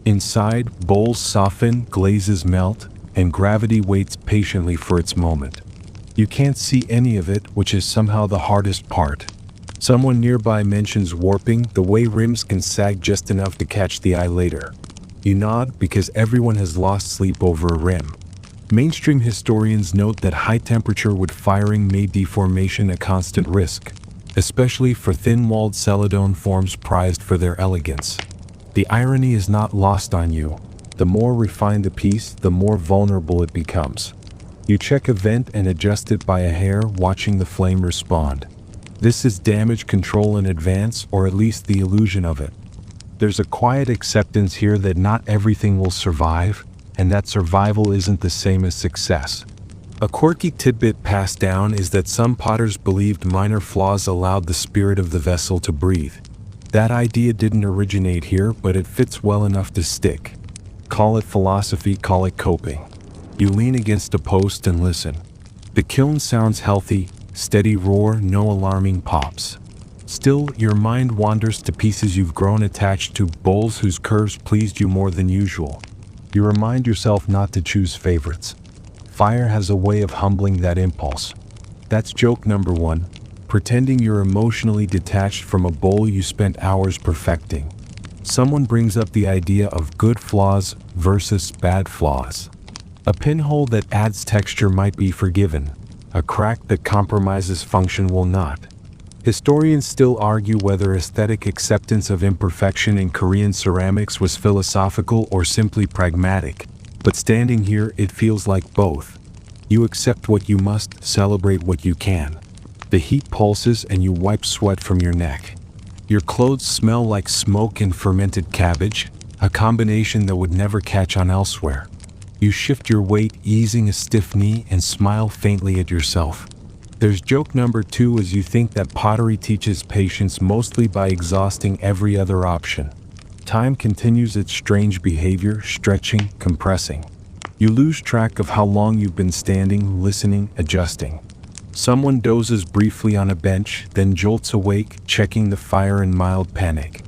Inside, bowls soften, glazes melt, and gravity waits patiently for its moment. You can't see any of it, which is somehow the hardest part. Someone nearby mentions warping, the way rims can sag just enough to catch the eye later. You nod because everyone has lost sleep over a rim. Mainstream historians note that high temperature wood firing made deformation a constant risk, especially for thin-walled celadon forms prized for their elegance. The irony is not lost on you. The more refined the piece, the more vulnerable it becomes. You check a vent and adjust it by a hair, watching the flame respond. This is damage control in advance, or at least the illusion of it. There's a quiet acceptance here that not everything will survive, and that survival isn't the same as success. A quirky tidbit passed down is that some potters believed minor flaws allowed the spirit of the vessel to breathe. That idea didn't originate here, but it fits well enough to stick. Call it philosophy, call it coping. You lean against a post and listen. The kiln sounds healthy, steady roar, no alarming pops. Still, your mind wanders to pieces you've grown attached to, bowls whose curves pleased you more than usual. You remind yourself not to choose favorites. Fire has a way of humbling that impulse. That's joke number one, pretending you're emotionally detached from a bowl you spent hours perfecting. Someone brings up the idea of good flaws versus bad flaws. A pinhole that adds texture might be forgiven. A crack that compromises function will not. Historians still argue whether aesthetic acceptance of imperfection in Korean ceramics was philosophical or simply pragmatic, but standing here it feels like both. You accept what you must, celebrate what you can. The heat pulses and you wipe sweat from your neck. Your clothes smell like smoke and fermented cabbage, a combination that would never catch on elsewhere. You shift your weight, easing a stiff knee, and smile faintly at yourself. There's joke number two as you think that pottery teaches patience mostly by exhausting every other option. Time continues its strange behavior, stretching, compressing. You lose track of how long you've been standing, listening, adjusting. Someone dozes briefly on a bench, then jolts awake, checking the fire in mild panic.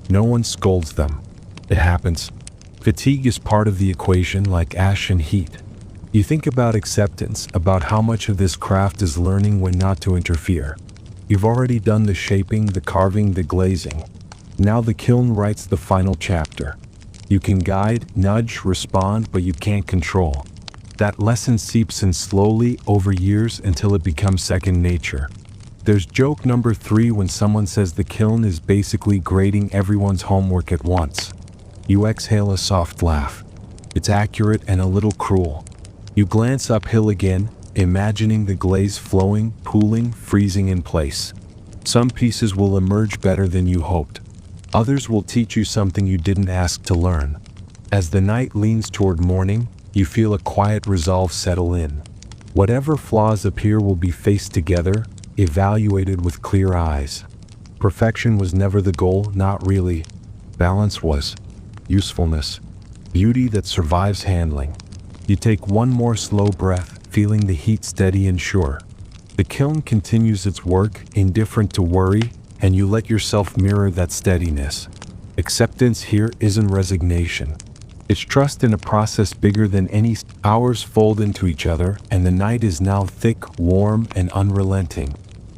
No one scolds them. It happens. Fatigue is part of the equation, like ash and heat. You think about acceptance, about how much of this craft is learning when not to interfere. You've already done the shaping, the carving, the glazing. Now the kiln writes the final chapter. You can guide, nudge, respond, but you can't control. That lesson seeps in slowly over years until it becomes second nature. There's joke number three when someone says the kiln is basically grading everyone's homework at once. You exhale a soft laugh. It's accurate and a little cruel. You glance uphill again, imagining the glaze flowing, pooling, freezing in place. Some pieces will emerge better than you hoped. Others will teach you something you didn't ask to learn. As the night leans toward morning, you feel a quiet resolve settle in. Whatever flaws appear will be faced together, evaluated with clear eyes. Perfection was never the goal, not really. Balance was. Usefulness. Beauty that survives handling. You take one more slow breath, feeling the heat steady and sure. The kiln continues its work, indifferent to worry, and you let yourself mirror that steadiness. Acceptance here isn't resignation. It's trust in a process bigger than any. Hours fold into each other, and the night is now thick, warm, and unrelenting.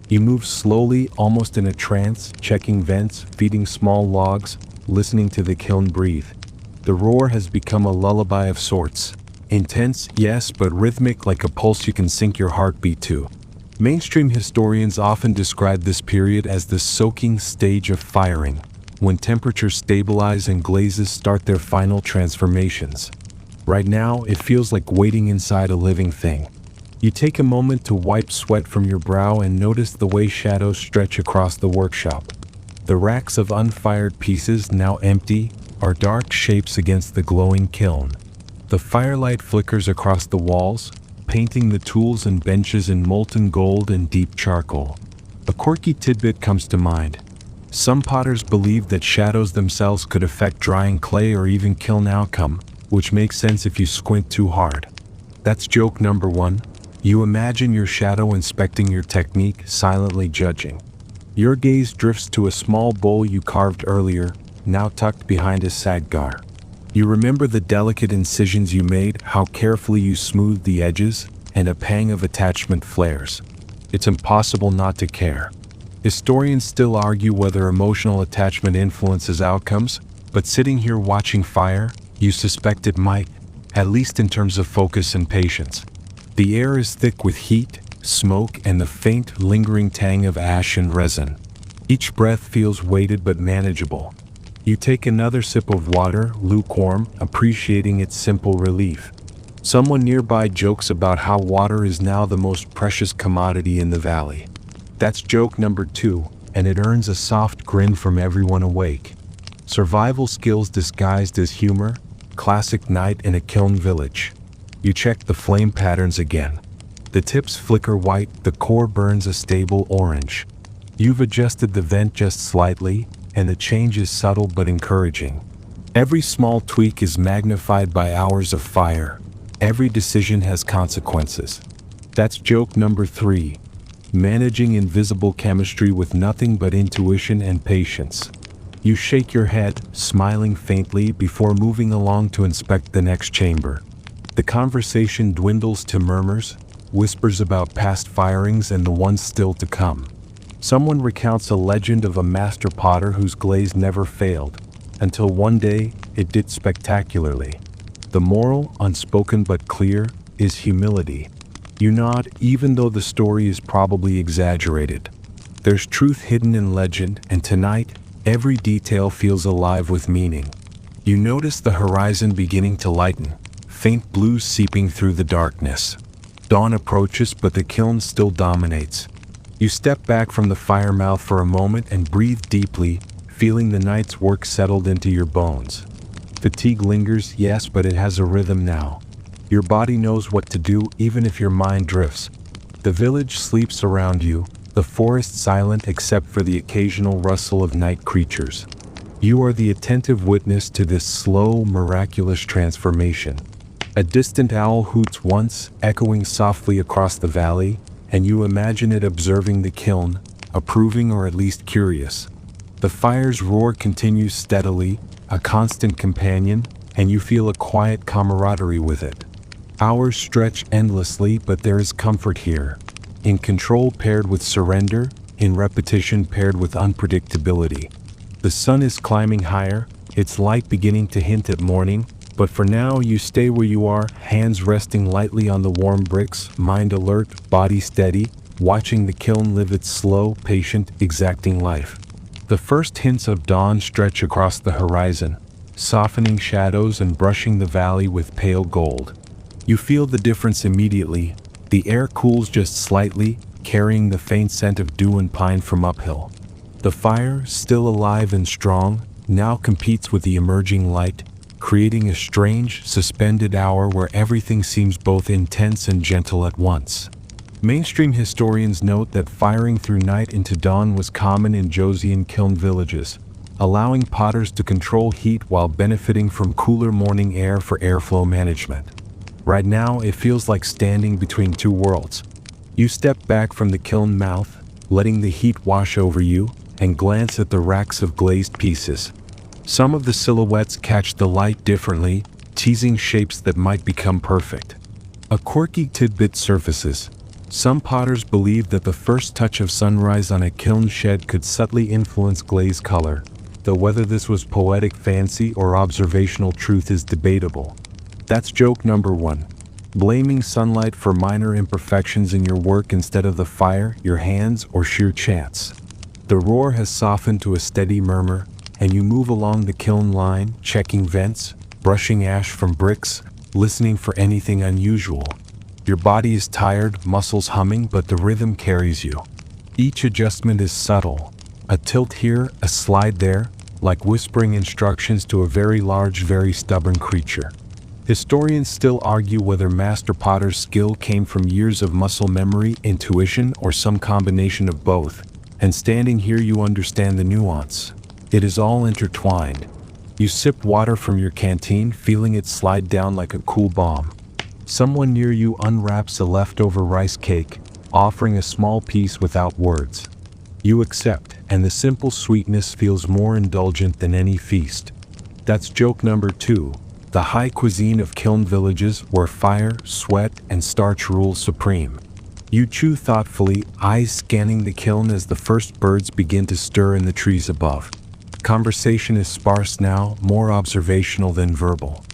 You move slowly, almost in a trance, checking vents, feeding small logs, listening to the kiln breathe. The roar has become a lullaby of sorts. Intense, yes, but rhythmic, like a pulse you can sync your heartbeat to. Mainstream historians often describe this period as the soaking stage of firing, when temperatures stabilize and glazes start their final transformations. Right now, it feels like waiting inside a living thing. You take a moment to wipe sweat from your brow and notice the way shadows stretch across the workshop. The racks of unfired pieces, now empty, are dark shapes against the glowing kiln. The firelight flickers across the walls, painting the tools and benches in molten gold and deep charcoal. A quirky tidbit comes to mind. Some potters believe that shadows themselves could affect drying clay or even kiln outcome, which makes sense if you squint too hard. That's joke number 1. You imagine your shadow inspecting your technique, silently judging. Your gaze drifts to a small bowl you carved earlier, now tucked behind a sadgar. You remember the delicate incisions you made, how carefully you smoothed the edges, and a pang of attachment flares. It's impossible not to care. Historians still argue whether emotional attachment influences outcomes, but sitting here watching fire, you suspect it might, at least in terms of focus and patience. The air is thick with heat, smoke, and the faint, lingering tang of ash and resin. Each breath feels weighted but manageable. You take another sip of water, lukewarm, appreciating its simple relief. Someone nearby jokes about how water is now the most precious commodity in the valley. That's joke number 2, and it earns a soft grin from everyone awake. Survival skills disguised as humor, classic night in a kiln village. You check the flame patterns again. The tips flicker white, the core burns a stable orange. You've adjusted the vent just slightly, and the change is subtle but encouraging. Every small tweak is magnified by hours of fire. Every decision has consequences. That's joke number 3. Managing invisible chemistry with nothing but intuition and patience. You shake your head, smiling faintly before moving along to inspect the next chamber. The conversation dwindles to murmurs, whispers about past firings and the ones still to come. Someone recounts a legend of a master potter whose glaze never failed, until one day it did spectacularly. The moral, unspoken but clear, is humility. You nod, even though the story is probably exaggerated. There's truth hidden in legend, and tonight, every detail feels alive with meaning. You notice the horizon beginning to lighten, faint blues seeping through the darkness. Dawn approaches, but the kiln still dominates. You step back from the fire mouth for a moment and breathe deeply, feeling the night's work settled into your bones. Fatigue lingers, yes, but it has a rhythm now. Your body knows what to do, even if your mind drifts. The village sleeps around you, the forest silent except for the occasional rustle of night creatures. You are the attentive witness to this slow, miraculous transformation. A distant owl hoots once, echoing softly across the valley, and you imagine it observing the kiln, approving or at least curious. The fire's roar continues steadily, a constant companion, and you feel a quiet camaraderie with it. Hours stretch endlessly, but there is comfort here. In control paired with surrender, in repetition paired with unpredictability. The sun is climbing higher, its light beginning to hint at morning, but for now you stay where you are, hands resting lightly on the warm bricks, mind alert, body steady, watching the kiln live its slow, patient, exacting life. The first hints of dawn stretch across the horizon, softening shadows and brushing the valley with pale gold. You feel the difference immediately. The air cools just slightly, carrying the faint scent of dew and pine from uphill. The fire, still alive and strong, now competes with the emerging light, creating a strange, suspended hour where everything seems both intense and gentle at once. Mainstream historians note that firing through night into dawn was common in Joseon kiln villages, allowing potters to control heat while benefiting from cooler morning air for airflow management. Right now, it feels like standing between two worlds. You step back from the kiln mouth, letting the heat wash over you, and glance at the racks of glazed pieces. Some of the silhouettes catch the light differently, teasing shapes that might become perfect. A quirky tidbit surfaces. Some potters believe that the first touch of sunrise on a kiln shed could subtly influence glaze color, though whether this was poetic fancy or observational truth is debatable. That's joke number 1. Blaming sunlight for minor imperfections in your work instead of the fire, your hands, or sheer chance. The roar has softened to a steady murmur, and you move along the kiln line, checking vents, brushing ash from bricks, listening for anything unusual. Your body is tired, muscles humming, but the rhythm carries you. Each adjustment is subtle. A tilt here, a slide there, like whispering instructions to a very large, very stubborn creature. Historians still argue whether master potter's skill came from years of muscle memory, intuition, or some combination of both. And standing here you understand the nuance. It is all intertwined. You sip water from your canteen, feeling it slide down like a cool bomb. Someone near you unwraps a leftover rice cake, offering a small piece without words. You accept, and the simple sweetness feels more indulgent than any feast. That's joke number 2. The high cuisine of kiln villages where fire, sweat, and starch rule supreme. You chew thoughtfully, eyes scanning the kiln as the first birds begin to stir in the trees above. Conversation is sparse now, more observational than verbal.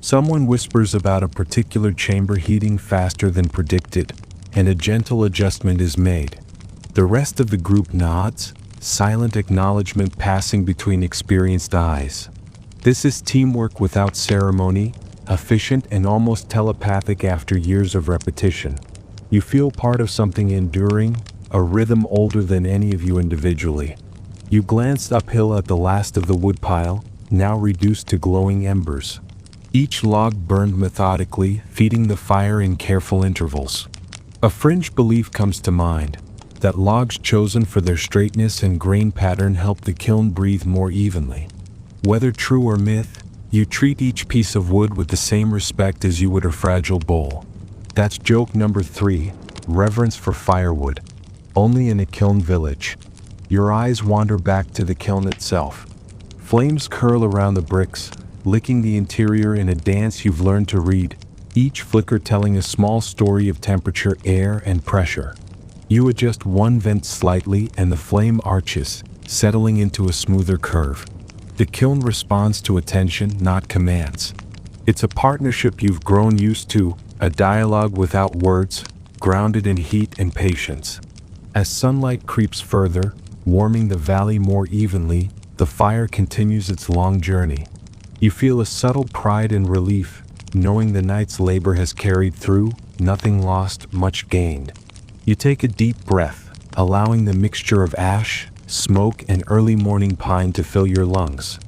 Someone whispers about a particular chamber heating faster than predicted, and a gentle adjustment is made. The rest of the group nods, silent acknowledgement passing between experienced eyes. This is teamwork without ceremony, efficient and almost telepathic after years of repetition. You feel part of something enduring, a rhythm older than any of you individually. You glanced uphill at the last of the woodpile, now reduced to glowing embers. Each log burned methodically, feeding the fire in careful intervals. A fringe belief comes to mind, that logs chosen for their straightness and grain pattern help the kiln breathe more evenly. Whether true or myth, you treat each piece of wood with the same respect as you would a fragile bowl. That's joke number 3, reverence for firewood. Only in a kiln village. Your eyes wander back to the kiln itself. Flames curl around the bricks, licking the interior in a dance you've learned to read, each flicker telling a small story of temperature, air, and pressure. You adjust one vent slightly and the flame arches, settling into a smoother curve. The kiln responds to attention, not commands. It's a partnership you've grown used to, a dialogue without words, grounded in heat and patience. As sunlight creeps further, warming the valley more evenly, the fire continues its long journey. You feel a subtle pride and relief, knowing the night's labor has carried through, nothing lost, much gained. You take a deep breath, allowing the mixture of ash, smoke, and early morning pine to fill your lungs.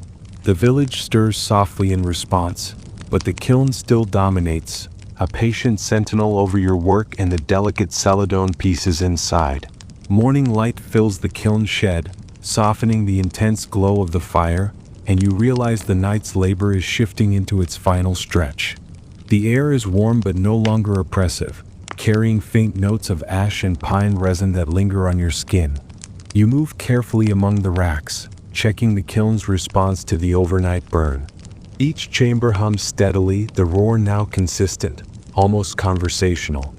The village stirs softly in response, but the kiln still dominates, a patient sentinel over your work and the delicate celadon pieces inside. Morning light fills the kiln shed, softening the intense glow of the fire, and you realize the night's labor is shifting into its final stretch. The air is warm but no longer oppressive, carrying faint notes of ash and pine resin that linger on your skin. You move carefully among the racks, checking the kiln's response to the overnight burn. Each chamber hums steadily, the roar now consistent, almost conversational.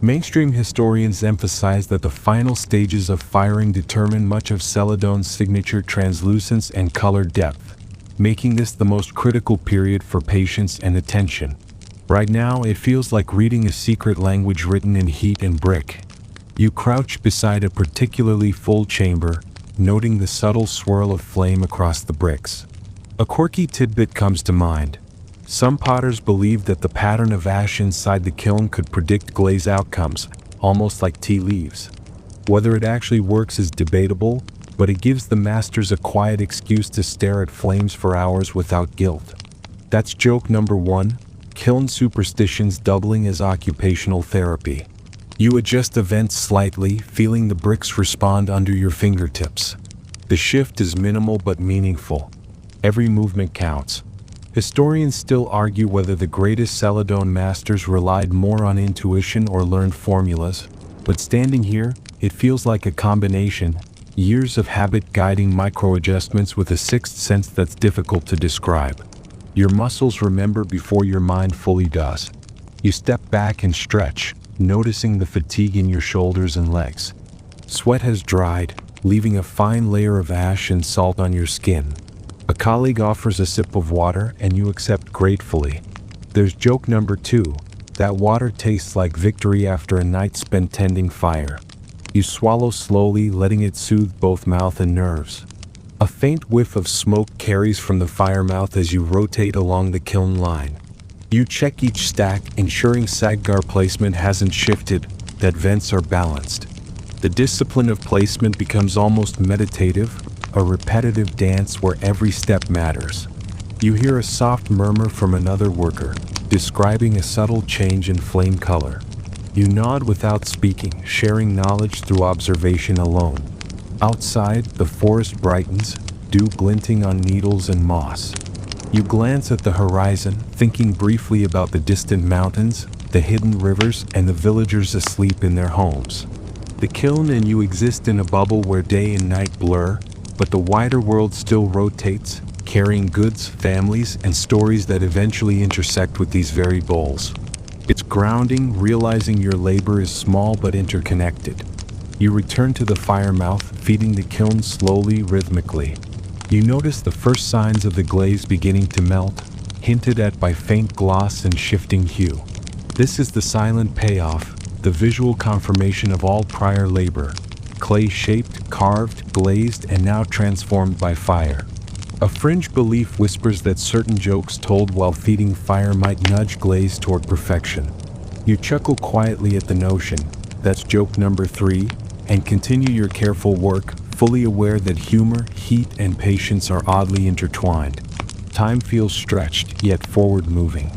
Mainstream historians emphasize that the final stages of firing determine much of celadon's signature translucence and color depth, making this the most critical period for patience and attention. Right now, it feels like reading a secret language written in heat and brick. You crouch beside a particularly full chamber, noting the subtle swirl of flame across the bricks. A quirky tidbit comes to mind. Some potters believe that the pattern of ash inside the kiln could predict glaze outcomes, almost like tea leaves. Whether it actually works is debatable, but it gives the masters a quiet excuse to stare at flames for hours without guilt. That's joke number 1, kiln superstitions doubling as occupational therapy. You adjust the vents slightly, feeling the bricks respond under your fingertips. The shift is minimal but meaningful. Every movement counts. Historians still argue whether the greatest celadon masters relied more on intuition or learned formulas, but standing here, it feels like a combination, years of habit guiding micro-adjustments with a sixth sense that's difficult to describe. Your muscles remember before your mind fully does. You step back and stretch, noticing the fatigue in your shoulders and legs. Sweat has dried, leaving a fine layer of ash and salt on your skin. A colleague offers a sip of water and you accept gratefully. There's joke number 2. That water tastes like victory after a night spent tending fire. You swallow slowly, letting it soothe both mouth and nerves. A faint whiff of smoke carries from the fire mouth as you rotate along the kiln line. You check each stack, ensuring saggar placement hasn't shifted, that vents are balanced. The discipline of placement becomes almost meditative, a repetitive dance where every step matters. You hear a soft murmur from another worker, describing a subtle change in flame color. You nod without speaking, sharing knowledge through observation alone. Outside, the forest brightens, dew glinting on needles and moss. You glance at the horizon, thinking briefly about the distant mountains, the hidden rivers, and the villagers asleep in their homes. The kiln and you exist in a bubble where day and night blur, but the wider world still rotates, carrying goods, families, and stories that eventually intersect with these very bowls. It's grounding, realizing your labor is small but interconnected. You return to the fire mouth, feeding the kiln slowly, rhythmically. You notice the first signs of the glaze beginning to melt, hinted at by faint gloss and shifting hue. This is the silent payoff, the visual confirmation of all prior labor. Clay-shaped, carved, glazed, and now transformed by fire. A fringe belief whispers that certain jokes told while feeding fire might nudge glaze toward perfection. You chuckle quietly at the notion, that's joke number 3, and continue your careful work, fully aware that humor, heat, and patience are oddly intertwined. Time feels stretched, yet forward-moving.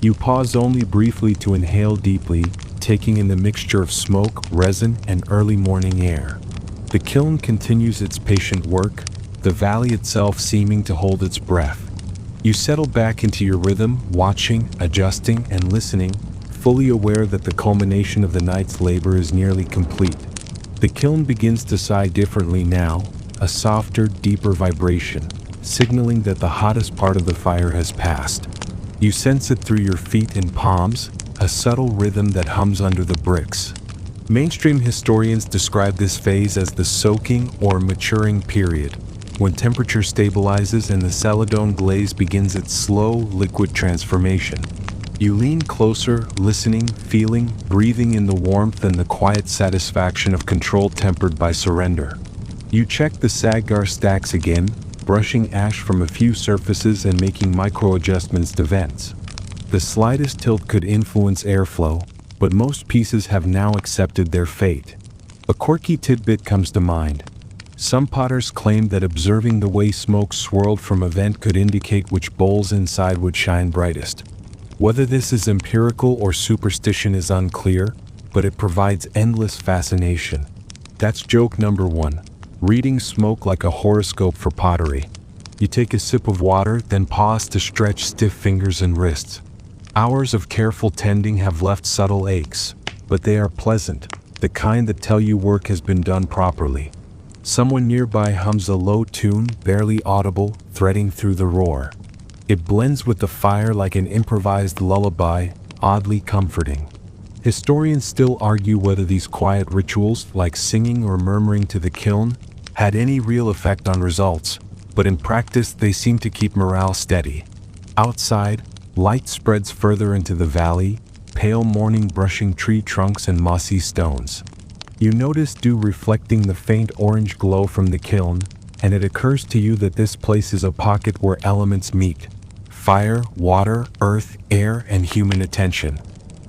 You pause only briefly to inhale deeply, taking in the mixture of smoke, resin, and early morning air. The kiln continues its patient work, the valley itself seeming to hold its breath. You settle back into your rhythm, watching, adjusting, and listening, fully aware that the culmination of the night's labor is nearly complete. The kiln begins to sigh differently now, a softer, deeper vibration, signaling that the hottest part of the fire has passed. You sense it through your feet and palms, a subtle rhythm that hums under the bricks. Mainstream historians describe this phase as the soaking or maturing period, when temperature stabilizes and the celadon glaze begins its slow, liquid transformation. You lean closer, listening, feeling, breathing in the warmth and the quiet satisfaction of control tempered by surrender. You check the saggar stacks again, brushing ash from a few surfaces and making micro-adjustments to vents. The slightest tilt could influence airflow, but most pieces have now accepted their fate. A quirky tidbit comes to mind. Some potters claim that observing the way smoke swirled from a vent could indicate which bowls inside would shine brightest. Whether this is empirical or superstition is unclear, but it provides endless fascination. That's joke number 1. Reading smoke like a horoscope for pottery. You take a sip of water, then pause to stretch stiff fingers and wrists. Hours of careful tending have left subtle aches, but they are pleasant, the kind that tell you work has been done properly. Someone nearby hums a low tune, barely audible, threading through the roar. It blends with the fire like an improvised lullaby, oddly comforting. Historians still argue whether these quiet rituals, like singing or murmuring to the kiln, had any real effect on results, but in practice they seem to keep morale steady. Outside, light spreads further into the valley, pale morning brushing tree trunks and mossy stones. You notice dew reflecting the faint orange glow from the kiln, and it occurs to you that this place is a pocket where elements meet. Fire, water, earth, air, and human attention.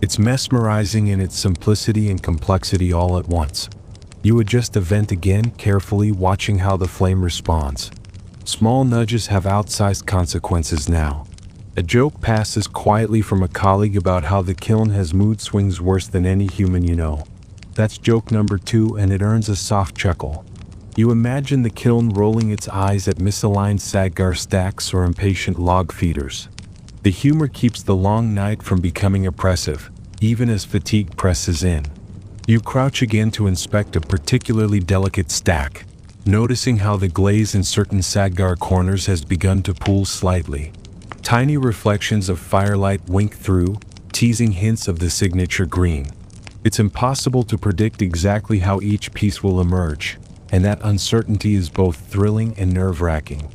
It's mesmerizing in its simplicity and complexity all at once. You adjust the vent again, carefully watching how the flame responds. Small nudges have outsized consequences now. A joke passes quietly from a colleague about how the kiln has mood swings worse than any human you know. That's joke number 2, and it earns a soft chuckle. You imagine the kiln rolling its eyes at misaligned saggar stacks or impatient log feeders. The humor keeps the long night from becoming oppressive, even as fatigue presses in. You crouch again to inspect a particularly delicate stack, noticing how the glaze in certain saggar corners has begun to pool slightly. Tiny reflections of firelight wink through, teasing hints of the signature green. It's impossible to predict exactly how each piece will emerge, and that uncertainty is both thrilling and nerve-wracking.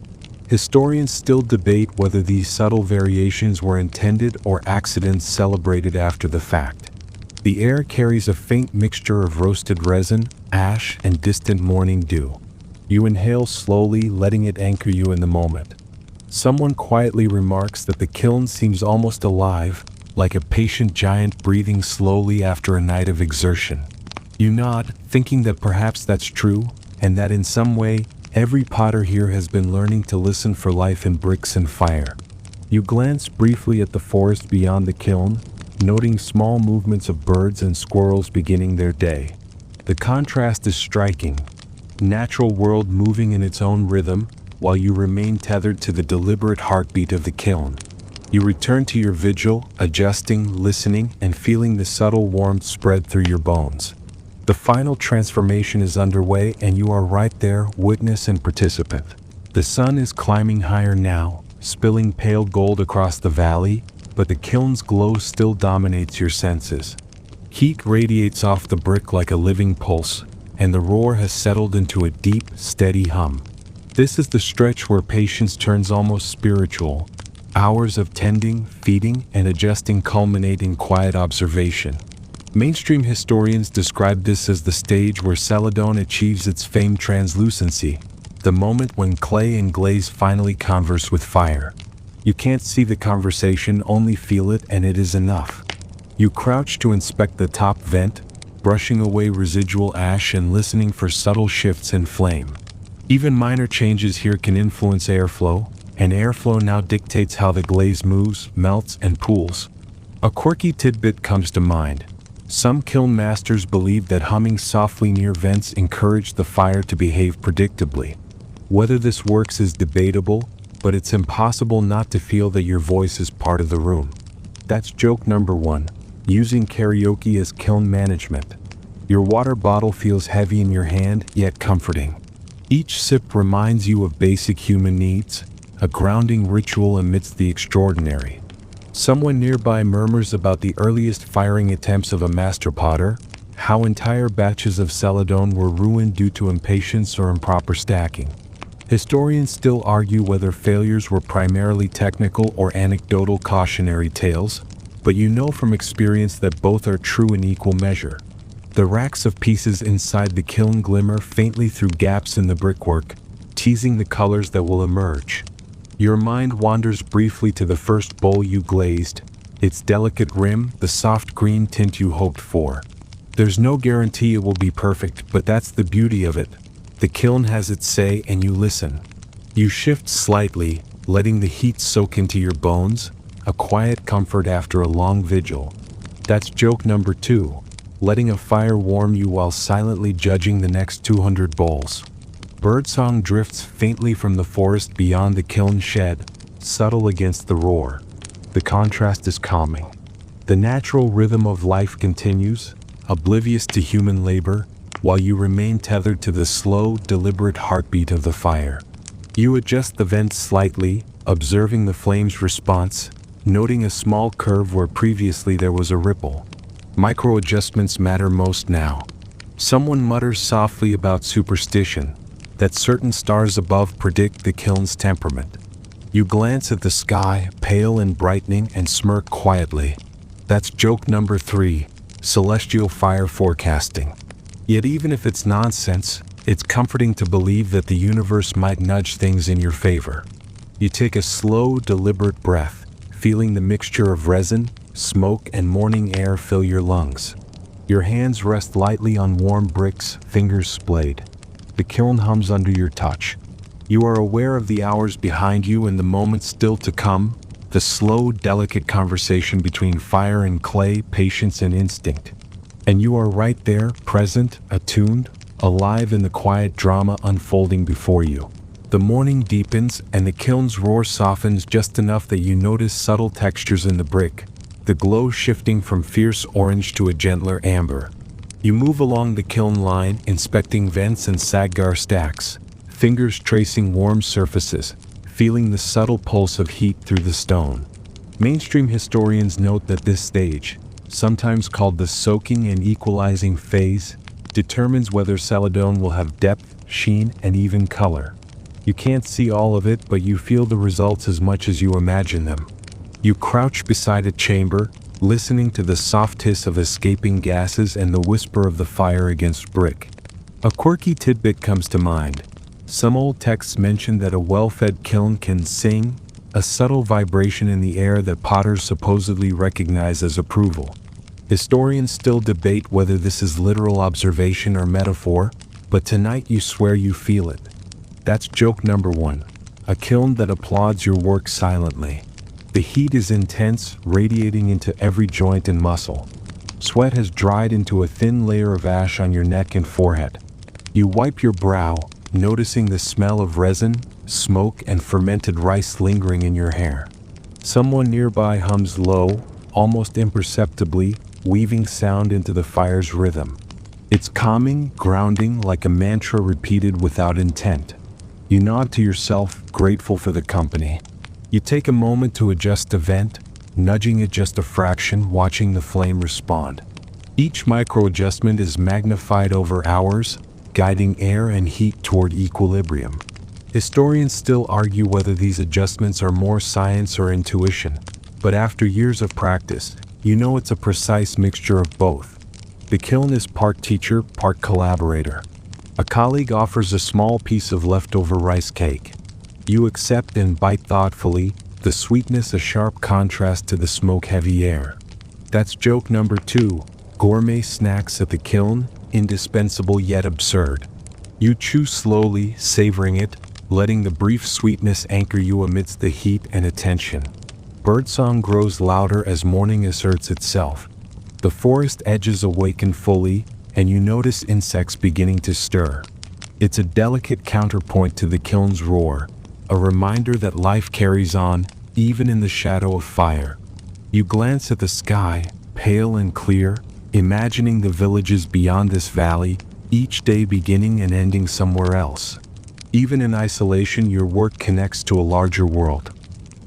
Historians still debate whether these subtle variations were intended or accidents celebrated after the fact. The air carries a faint mixture of roasted resin, ash, and distant morning dew. You inhale slowly, letting it anchor you in the moment. Someone quietly remarks that the kiln seems almost alive, like a patient giant breathing slowly after a night of exertion. You nod, thinking that perhaps that's true, and that in some way, every potter here has been learning to listen for life in bricks and fire. You glance briefly at the forest beyond the kiln, noting small movements of birds and squirrels beginning their day. The contrast is striking. Natural world moving in its own rhythm, while you remain tethered to the deliberate heartbeat of the kiln. You return to your vigil, adjusting, listening, and feeling the subtle warmth spread through your bones. The final transformation is underway, and you are right there, witness and participant. The sun is climbing higher now, spilling pale gold across the valley, but the kiln's glow still dominates your senses. Heat radiates off the brick like a living pulse, and the roar has settled into a deep, steady hum. This is the stretch where patience turns almost spiritual. Hours of tending, feeding, and adjusting culminate in quiet observation. Mainstream historians describe this as the stage where celadon achieves its famed translucency, the moment when clay and glaze finally converse with fire. You can't see the conversation, only feel it, and it is enough. You crouch to inspect the top vent, brushing away residual ash and listening for subtle shifts in flame. Even minor changes here can influence airflow, and airflow now dictates how the glaze moves, melts, and pools. A quirky tidbit comes to mind. Some kiln masters believe that humming softly near vents encouraged the fire to behave predictably. Whether this works is debatable, but it's impossible not to feel that your voice is part of the room. That's joke number 1, using karaoke as kiln management. Your water bottle feels heavy in your hand, yet comforting. Each sip reminds you of basic human needs, a grounding ritual amidst the extraordinary. Someone nearby murmurs about the earliest firing attempts of a master potter, how entire batches of celadon were ruined due to impatience or improper stacking. Historians still argue whether failures were primarily technical or anecdotal cautionary tales, but you know from experience that both are true in equal measure. The racks of pieces inside the kiln glimmer faintly through gaps in the brickwork, teasing the colors that will emerge. Your mind wanders briefly to the first bowl you glazed, its delicate rim, the soft green tint you hoped for. There's no guarantee it will be perfect, but that's the beauty of it. The kiln has its say and you listen. You shift slightly, letting the heat soak into your bones, a quiet comfort after a long vigil. That's joke number 2, letting a fire warm you while silently judging the next 200 bowls. Birdsong drifts faintly from the forest beyond the kiln shed, subtle against the roar. The contrast is calming. The natural rhythm of life continues, oblivious to human labor, while you remain tethered to the slow, deliberate heartbeat of the fire. You adjust the vent slightly, observing the flame's response, noting a small curve where previously there was a ripple. Micro adjustments matter most now. Someone mutters softly about superstition, that certain stars above predict the kiln's temperament. You glance at the sky, pale and brightening, and smirk quietly. That's joke number 3, celestial fire forecasting. Yet even if it's nonsense, it's comforting to believe that the universe might nudge things in your favor. You take a slow, deliberate breath, feeling the mixture of resin, smoke, and morning air fill your lungs. Your hands rest lightly on warm bricks, fingers splayed. The kiln hums under your touch. You are aware of the hours behind you and the moments still to come, the slow, delicate conversation between fire and clay, patience and instinct. And you are right there, present, attuned, alive in the quiet drama unfolding before you. The morning deepens and the kiln's roar softens just enough that you notice subtle textures in the brick, the glow shifting from fierce orange to a gentler amber. You move along the kiln line, inspecting vents and saggar stacks, fingers tracing warm surfaces, feeling the subtle pulse of heat through the stone. Mainstream historians note that this stage, sometimes called the soaking and equalizing phase, determines whether celadon will have depth, sheen, and even color. You can't see all of it, but you feel the results as much as you imagine them. You crouch beside a chamber, listening to the soft hiss of escaping gases and the whisper of the fire against brick. A quirky tidbit comes to mind. Some old texts mention that a well-fed kiln can sing, a subtle vibration in the air that potters supposedly recognize as approval. Historians still debate whether this is literal observation or metaphor, but tonight you swear you feel it. That's joke number 1. A kiln that applauds your work silently. The heat is intense, radiating into every joint and muscle. Sweat has dried into a thin layer of ash on your neck and forehead. You wipe your brow, noticing the smell of resin, smoke, and fermented rice lingering in your hair. Someone nearby hums low, almost imperceptibly, weaving sound into the fire's rhythm. It's calming, grounding, like a mantra repeated without intent. You nod to yourself, grateful for the company. You take a moment to adjust the vent, nudging it just a fraction, watching the flame respond. Each micro-adjustment is magnified over hours, guiding air and heat toward equilibrium. Historians still argue whether these adjustments are more science or intuition, but after years of practice, you know it's a precise mixture of both. The kiln is part teacher, part collaborator. A colleague offers a small piece of leftover rice cake. You accept and bite thoughtfully, the sweetness a sharp contrast to the smoke-heavy air. That's joke number 2, gourmet snacks at the kiln, indispensable yet absurd. You chew slowly, savoring it, letting the brief sweetness anchor you amidst the heat and attention. Birdsong grows louder as morning asserts itself. The forest edges awaken fully, and you notice insects beginning to stir. It's a delicate counterpoint to the kiln's roar, a reminder that life carries on, even in the shadow of fire. You glance at the sky, pale and clear, imagining the villages beyond this valley, each day beginning and ending somewhere else. Even in isolation, your work connects to a larger world.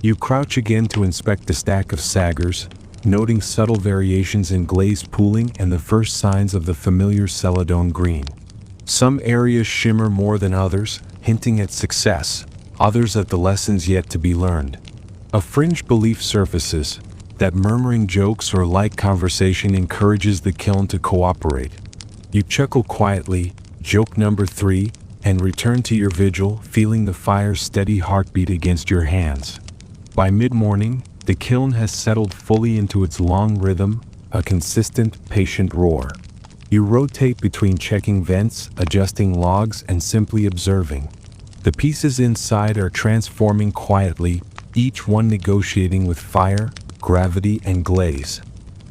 You crouch again to inspect the stack of saggers, noting subtle variations in glaze pooling and the first signs of the familiar celadon green. Some areas shimmer more than others, hinting at success, others at the lessons yet to be learned. A fringe belief surfaces that murmuring jokes or light conversation encourages the kiln to cooperate. You chuckle quietly, joke number 3, and return to your vigil, feeling the fire's steady heartbeat against your hands. By mid-morning, the kiln has settled fully into its long rhythm, a consistent, patient roar. You rotate between checking vents, adjusting logs, and simply observing. The pieces inside are transforming quietly, each one negotiating with fire, gravity, and glaze.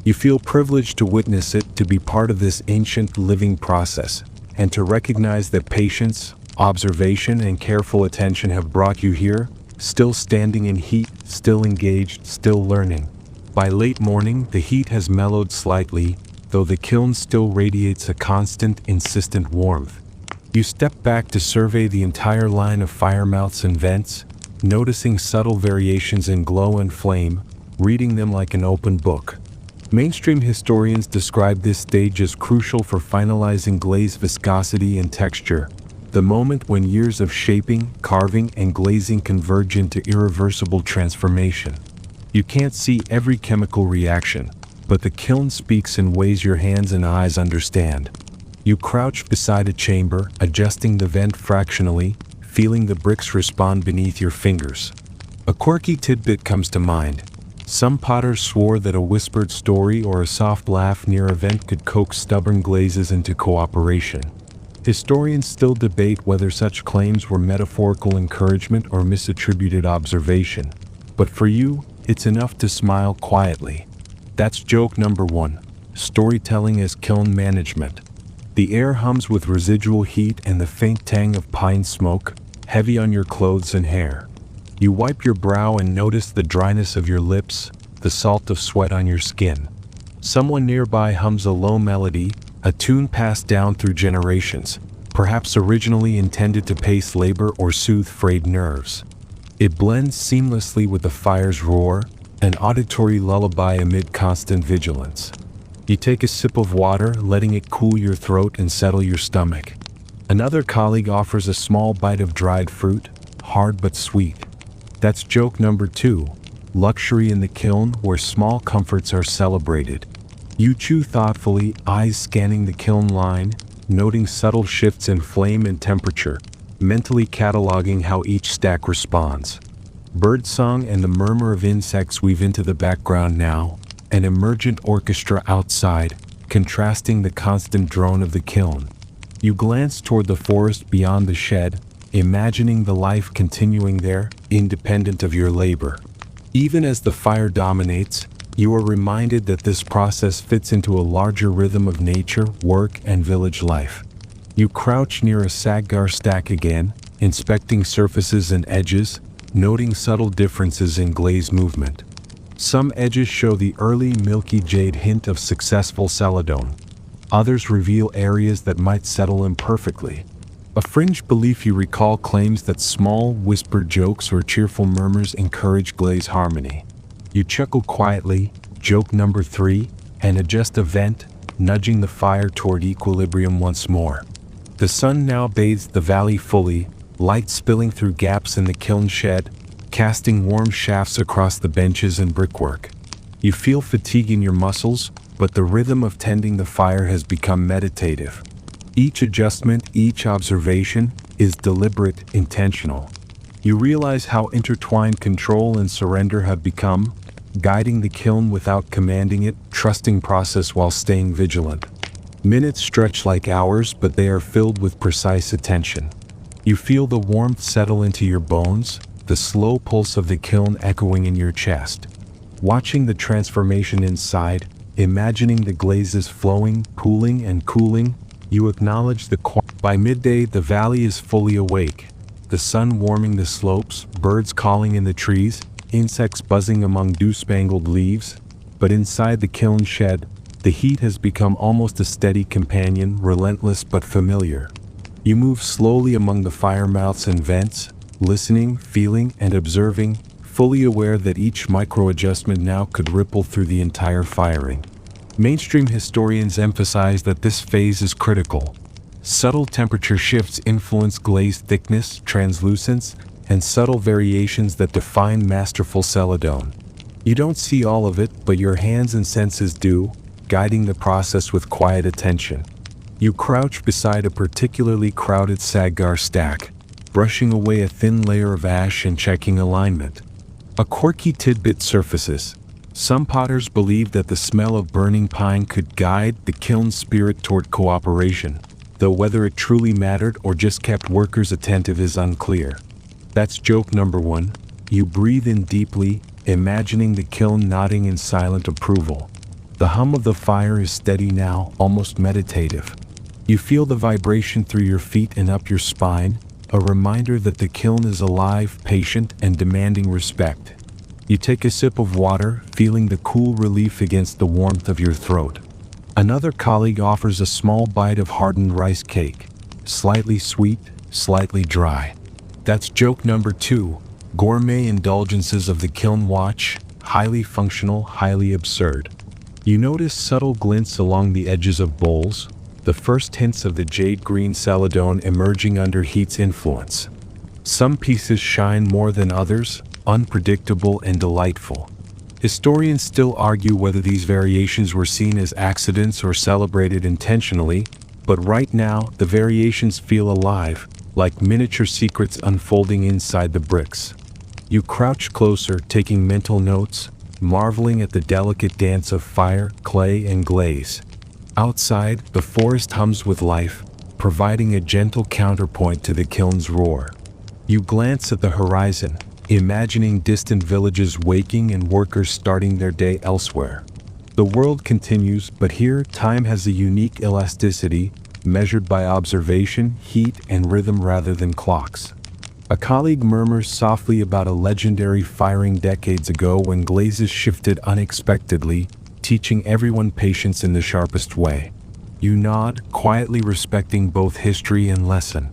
You feel privileged to witness it, to be part of this ancient living process, and to recognize that patience, observation, and careful attention have brought you here, still standing in heat, still engaged, still learning. By late morning, the heat has mellowed slightly, though the kiln still radiates a constant, insistent warmth. You step back to survey the entire line of fire mouths and vents, noticing subtle variations in glow and flame, reading them like an open book. Mainstream historians describe this stage as crucial for finalizing glaze viscosity and texture, the moment when years of shaping, carving, and glazing converge into irreversible transformation. You can't see every chemical reaction, but the kiln speaks in ways your hands and eyes understand. You crouch beside a chamber, adjusting the vent fractionally, feeling the bricks respond beneath your fingers. A quirky tidbit comes to mind. Some potters swore that a whispered story or a soft laugh near a vent could coax stubborn glazes into cooperation. Historians still debate whether such claims were metaphorical encouragement or misattributed observation. But for you, it's enough to smile quietly. That's joke number 1, storytelling as kiln management. The air hums with residual heat and the faint tang of pine smoke, heavy on your clothes and hair. You wipe your brow and notice the dryness of your lips, the salt of sweat on your skin. Someone nearby hums a low melody, a tune passed down through generations, perhaps originally intended to pace labor or soothe frayed nerves. It blends seamlessly with the fire's roar, an auditory lullaby amid constant vigilance. You take a sip of water, letting it cool your throat and settle your stomach. Another colleague offers a small bite of dried fruit, hard but sweet. That's joke number 2. Luxury in the kiln, where small comforts are celebrated. You chew thoughtfully, eyes scanning the kiln line, noting subtle shifts in flame and temperature, mentally cataloging how each stack responds. Birdsong and the murmur of insects weave into the background now, an emergent orchestra outside, contrasting the constant drone of the kiln. You glance toward the forest beyond the shed, imagining the life continuing there, independent of your labor. Even as the fire dominates, you are reminded that this process fits into a larger rhythm of nature, work, and village life. You crouch near a sagar stack again, inspecting surfaces and edges, noting subtle differences in glaze movement. Some edges show the early milky jade hint of successful celadon. Others reveal areas that might settle imperfectly. A fringe belief you recall claims that small, whispered jokes or cheerful murmurs encourage glaze harmony. You chuckle quietly, joke number 3, and adjust a vent, nudging the fire toward equilibrium once more. The sun now bathes the valley fully, light spilling through gaps in the kiln shed, casting warm shafts across the benches and brickwork. You feel fatigue in your muscles, but the rhythm of tending the fire has become meditative. Each adjustment, each observation, is deliberate, intentional. You realize how intertwined control and surrender have become, guiding the kiln without commanding it, trusting process while staying vigilant. Minutes stretch like hours, but they are filled with precise attention. You feel the warmth settle into your bones, the slow pulse of the kiln echoing in your chest. Watching the transformation inside, imagining the glazes flowing, pooling, and cooling, you acknowledge the quiet. By midday, the valley is fully awake. The sun warming the slopes, birds calling in the trees, insects buzzing among dew-spangled leaves. But inside the kiln shed, the heat has become almost a steady companion, relentless but familiar. You move slowly among the fire mouths and vents, listening, feeling, and observing, fully aware that each micro-adjustment now could ripple through the entire firing. Mainstream historians emphasize that this phase is critical. Subtle temperature shifts influence glaze thickness, translucence, and subtle variations that define masterful celadon. You don't see all of it, but your hands and senses do, guiding the process with quiet attention. You crouch beside a particularly crowded sagar stack, brushing away a thin layer of ash and checking alignment. A quirky tidbit surfaces. Some potters believe that the smell of burning pine could guide the kiln's spirit toward cooperation, though whether it truly mattered or just kept workers attentive is unclear. That's joke number 1. You breathe in deeply, imagining the kiln nodding in silent approval. The hum of the fire is steady now, almost meditative. You feel the vibration through your feet and up your spine, a reminder that the kiln is alive, patient, and demanding respect. You take a sip of water, feeling the cool relief against the warmth of your throat. Another colleague offers a small bite of hardened rice cake, slightly sweet, slightly dry. That's joke number 2, gourmet indulgences of the kiln watch, highly functional, highly absurd. You notice subtle glints along the edges of bowls, the first hints of the jade-green celadon emerging under heat's influence. Some pieces shine more than others, unpredictable and delightful. Historians still argue whether these variations were seen as accidents or celebrated intentionally, but right now the variations feel alive, like miniature secrets unfolding inside the bricks. You crouch closer, taking mental notes, marveling at the delicate dance of fire, clay, and glaze. Outside, the forest hums with life, providing a gentle counterpoint to the kiln's roar. You glance at the horizon, imagining distant villages waking and workers starting their day elsewhere. The world continues, but here time has a unique elasticity, measured by observation, heat, and rhythm rather than clocks. A colleague murmurs softly about a legendary firing decades ago when glazes shifted unexpectedly, teaching everyone patience in the sharpest way. You nod, quietly respecting both history and lesson.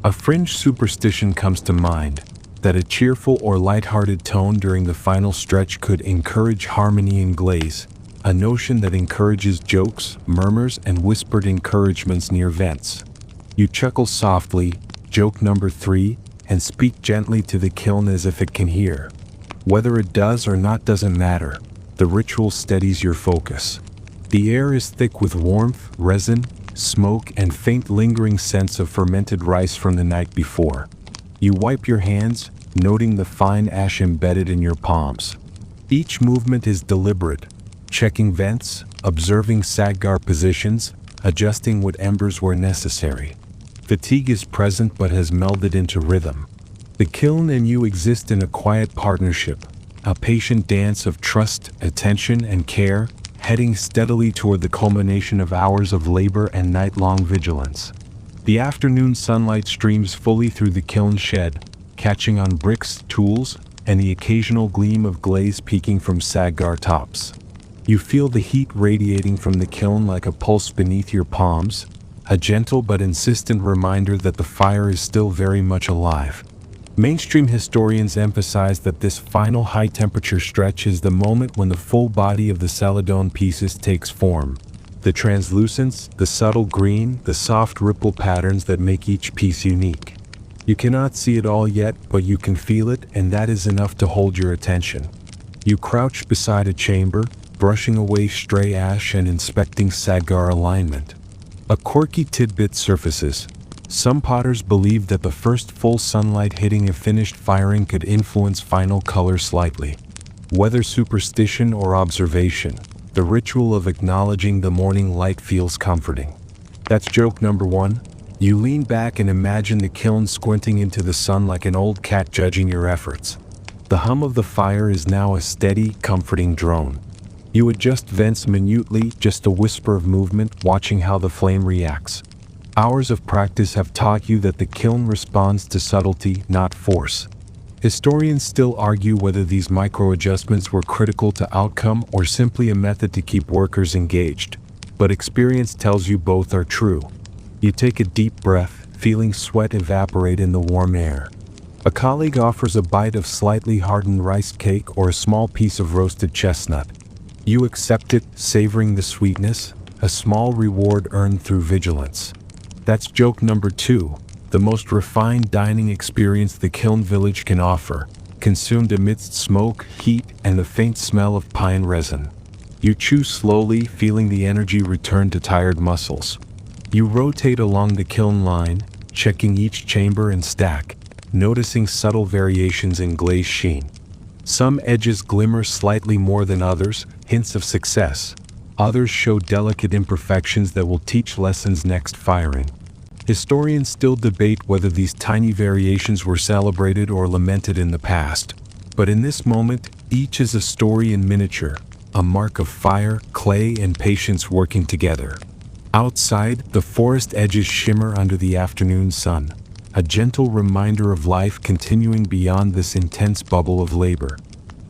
A fringe superstition comes to mind. that a cheerful or lighthearted tone during the final stretch could encourage harmony in glaze, a notion that encourages jokes, murmurs, and whispered encouragements near vents. You chuckle softly, joke number 3, and speak gently to the kiln as if it can hear. Whether it does or not doesn't matter. The ritual steadies your focus. The air is thick with warmth, resin, smoke, and faint lingering sense of fermented rice from the night before. You wipe your hands, noting the fine ash embedded in your palms. Each movement is deliberate, checking vents, observing Sadgar positions, adjusting what embers were necessary. Fatigue is present but has melded into rhythm. The kiln and you exist in a quiet partnership, a patient dance of trust, attention, and care, heading steadily toward the culmination of hours of labor and night-long vigilance. The afternoon sunlight streams fully through the kiln shed, catching on bricks, tools, and the occasional gleam of glaze peeking from Sadgar tops. You feel the heat radiating from the kiln like a pulse beneath your palms, a gentle but insistent reminder that the fire is still very much alive. Mainstream historians emphasize that this final high-temperature stretch is the moment when the full body of the celadon pieces takes form. The translucence, the subtle green, the soft ripple patterns that make each piece unique. You cannot see it all yet, but you can feel it, and that is enough to hold your attention. You crouch beside a chamber, brushing away stray ash and inspecting Sadgar alignment. A quirky tidbit surfaces. Some potters believe that the first full sunlight hitting a finished firing could influence final color slightly. Whether superstition or observation, the ritual of acknowledging the morning light feels comforting. That's joke number 1. You lean back and imagine the kiln squinting into the sun like an old cat judging your efforts. The hum of the fire is now a steady, comforting drone. You adjust vents minutely, just a whisper of movement, watching how the flame reacts. Hours of practice have taught you that the kiln responds to subtlety, not force. Historians still argue whether these micro-adjustments were critical to outcome or simply a method to keep workers engaged. But experience tells you both are true. You take a deep breath, feeling sweat evaporate in the warm air. A colleague offers a bite of slightly hardened rice cake or a small piece of roasted chestnut. You accept it, savoring the sweetness, a small reward earned through vigilance. That's joke number 2. The most refined dining experience the kiln village can offer, consumed amidst smoke, heat, and the faint smell of pine resin. You chew slowly, feeling the energy return to tired muscles. You rotate along the kiln line, checking each chamber and stack, noticing subtle variations in glaze sheen. Some edges glimmer slightly more than others, hints of success. Others show delicate imperfections that will teach lessons next firing. Historians still debate whether these tiny variations were celebrated or lamented in the past. But in this moment, each is a story in miniature, a mark of fire, clay, and patience working together. Outside, the forest edges shimmer under the afternoon sun, a gentle reminder of life continuing beyond this intense bubble of labor.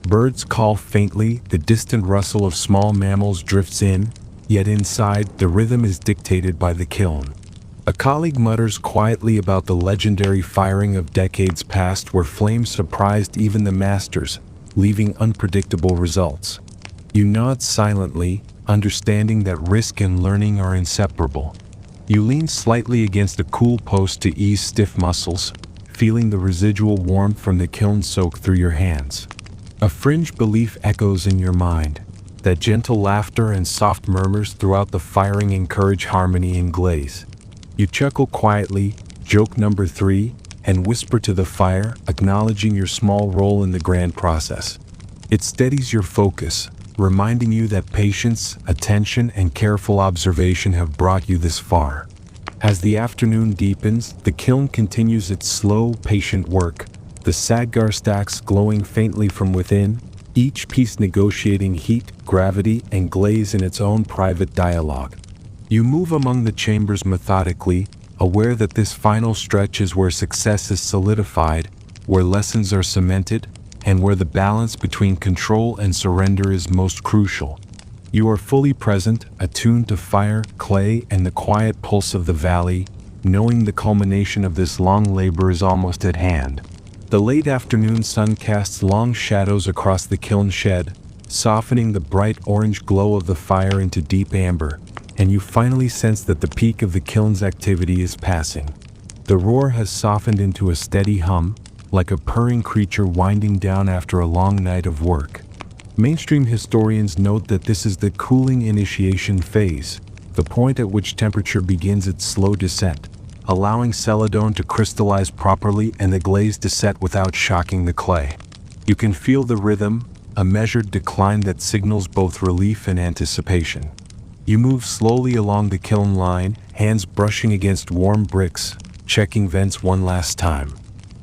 Birds call faintly, the distant rustle of small mammals drifts in, yet inside, the rhythm is dictated by the kiln. A colleague mutters quietly about the legendary firing of decades past where flames surprised even the masters, leaving unpredictable results. You nod silently, understanding that risk and learning are inseparable. You lean slightly against a cool post to ease stiff muscles, feeling the residual warmth from the kiln soak through your hands. A fringe belief echoes in your mind, that gentle laughter and soft murmurs throughout the firing encourage harmony in glaze. You chuckle quietly, joke number 3, and whisper to the fire, acknowledging your small role in the grand process. It steadies your focus, reminding you that patience, attention, and careful observation have brought you this far. As the afternoon deepens, the kiln continues its slow, patient work, the Sadgar stacks glowing faintly from within, each piece negotiating heat, gravity, and glaze in its own private dialogue. You move among the chambers methodically, aware that this final stretch is where success is solidified, where lessons are cemented, and where the balance between control and surrender is most crucial. You are fully present, attuned to fire, clay, and the quiet pulse of the valley, knowing the culmination of this long labor is almost at hand. The late afternoon sun casts long shadows across the kiln shed, softening the bright orange glow of the fire into deep amber, and you finally sense that the peak of the kiln's activity is passing. The roar has softened into a steady hum, like a purring creature winding down after a long night of work. Mainstream historians note that this is the cooling initiation phase, the point at which temperature begins its slow descent, allowing celadon to crystallize properly and the glaze to set without shocking the clay. You can feel the rhythm, a measured decline that signals both relief and anticipation. You move slowly along the kiln line, hands brushing against warm bricks, checking vents one last time.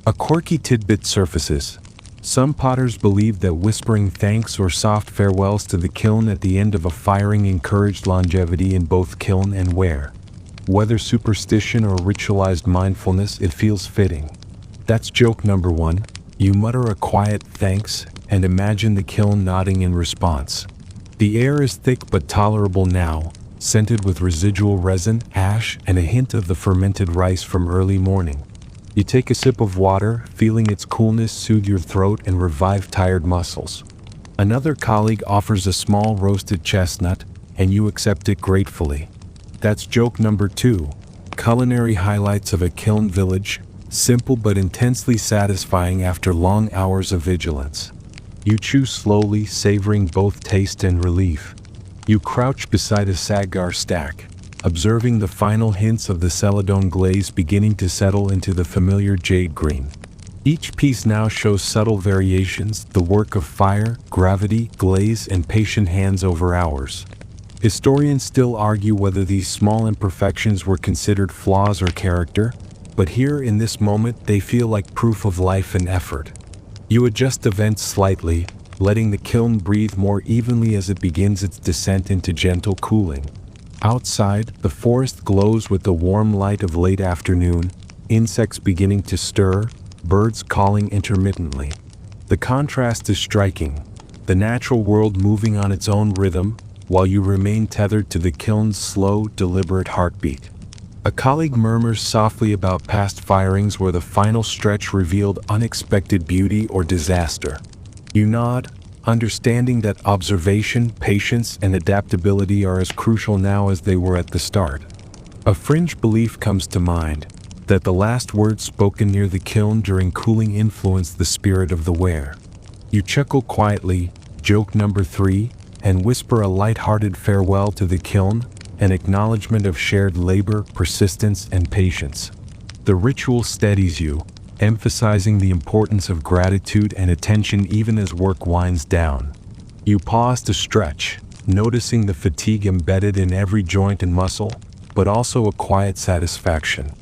A quirky tidbit surfaces. Some potters believe that whispering thanks or soft farewells to the kiln at the end of a firing encouraged longevity in both kiln and ware. Whether superstition or ritualized mindfulness, it feels fitting. That's joke number 1. You mutter a quiet thanks and imagine the kiln nodding in response. The air is thick but tolerable now, scented with residual resin, ash, and a hint of the fermented rice from early morning. You take a sip of water, feeling its coolness soothe your throat and revive tired muscles. Another colleague offers a small roasted chestnut, and you accept it gratefully. That's joke number 2. Culinary highlights of a kiln village, simple but intensely satisfying after long hours of vigilance. You chew slowly, savoring both taste and relief. You crouch beside a sagar stack, observing the final hints of the celadon glaze beginning to settle into the familiar jade green. Each piece now shows subtle variations, the work of fire, gravity, glaze, and patient hands over hours. Historians still argue whether these small imperfections were considered flaws or character, but here in this moment they feel like proof of life and effort. You adjust the vents slightly, letting the kiln breathe more evenly as it begins its descent into gentle cooling. Outside, the forest glows with the warm light of late afternoon, insects beginning to stir, birds calling intermittently. The contrast is striking, the natural world moving on its own rhythm, while you remain tethered to the kiln's slow, deliberate heartbeat. A colleague murmurs softly about past firings where the final stretch revealed unexpected beauty or disaster. You nod, understanding that observation, patience, and adaptability are as crucial now as they were at the start. A fringe belief comes to mind, that the last words spoken near the kiln during cooling influenced the spirit of the ware. You chuckle quietly, joke number 3, and whisper a light-hearted farewell to the kiln, an acknowledgement of shared labor, persistence, and patience. The ritual steadies you, emphasizing the importance of gratitude and attention even as work winds down. You pause to stretch, noticing the fatigue embedded in every joint and muscle, but also a quiet satisfaction.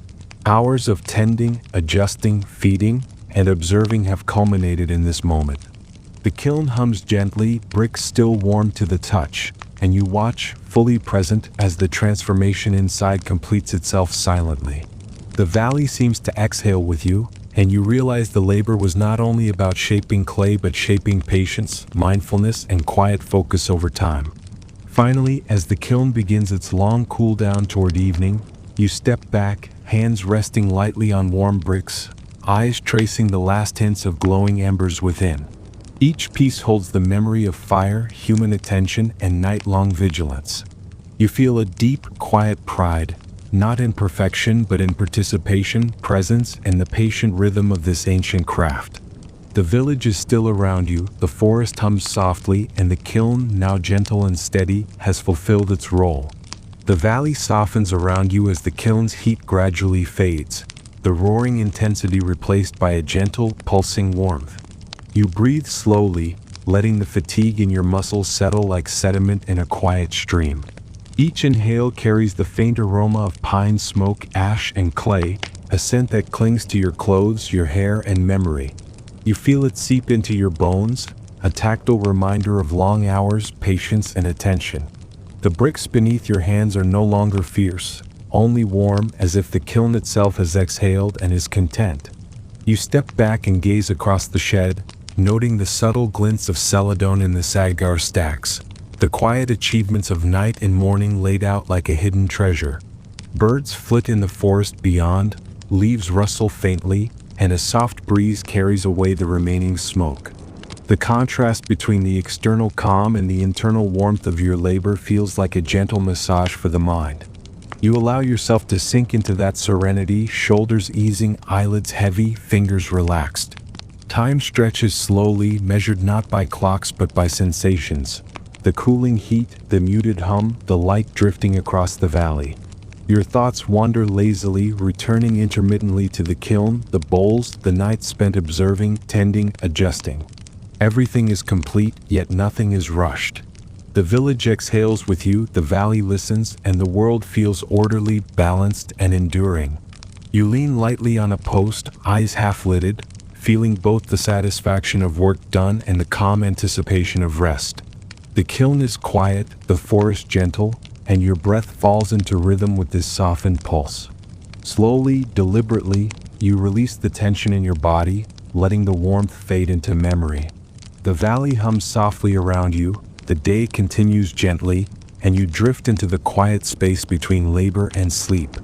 Hours of tending, adjusting, feeding, and observing have culminated in this moment. The kiln hums gently, bricks still warm to the touch, and you watch, fully present, as the transformation inside completes itself silently. The valley seems to exhale with you, and you realize the labor was not only about shaping clay but shaping patience, mindfulness, and quiet focus over time. Finally, as the kiln begins its long cool down toward evening, you step back, hands resting lightly on warm bricks, eyes tracing the last hints of glowing embers within. Each piece holds the memory of fire, human attention, and night-long vigilance. You feel a deep, quiet pride, not in perfection but in participation, presence, and the patient rhythm of this ancient craft. The village is still around you, the forest hums softly, and the kiln, now gentle and steady, has fulfilled its role. The valley softens around you as the kiln's heat gradually fades, the roaring intensity replaced by a gentle, pulsing warmth. You breathe slowly, letting the fatigue in your muscles settle like sediment in a quiet stream. Each inhale carries the faint aroma of pine smoke, ash, and clay, a scent that clings to your clothes, your hair, and memory. You feel it seep into your bones, a tactile reminder of long hours, patience, and attention. The bricks beneath your hands are no longer fierce, only warm, as if the kiln itself has exhaled and is content. You step back and gaze across the shed, noting the subtle glints of celadon in the sagar stacks, the quiet achievements of night and morning laid out like a hidden treasure. Birds flit in the forest beyond, leaves rustle faintly, and a soft breeze carries away the remaining smoke. The contrast between the external calm and the internal warmth of your labor feels like a gentle massage for the mind. You allow yourself to sink into that serenity, shoulders easing, eyelids heavy, fingers relaxed. Time stretches slowly, measured not by clocks but by sensations. The cooling heat, the muted hum, the light drifting across the valley. Your thoughts wander lazily, returning intermittently to the kiln, the bowls, the nights spent observing, tending, adjusting. Everything is complete, yet nothing is rushed. The village exhales with you, the valley listens, and the world feels orderly, balanced, and enduring. You lean lightly on a post, eyes half-lidded, feeling both the satisfaction of work done and the calm anticipation of rest. The kiln is quiet, the forest gentle, and your breath falls into rhythm with this softened pulse. Slowly, deliberately, you release the tension in your body, letting the warmth fade into memory. The valley hums softly around you, the day continues gently, and you drift into the quiet space between labor and sleep.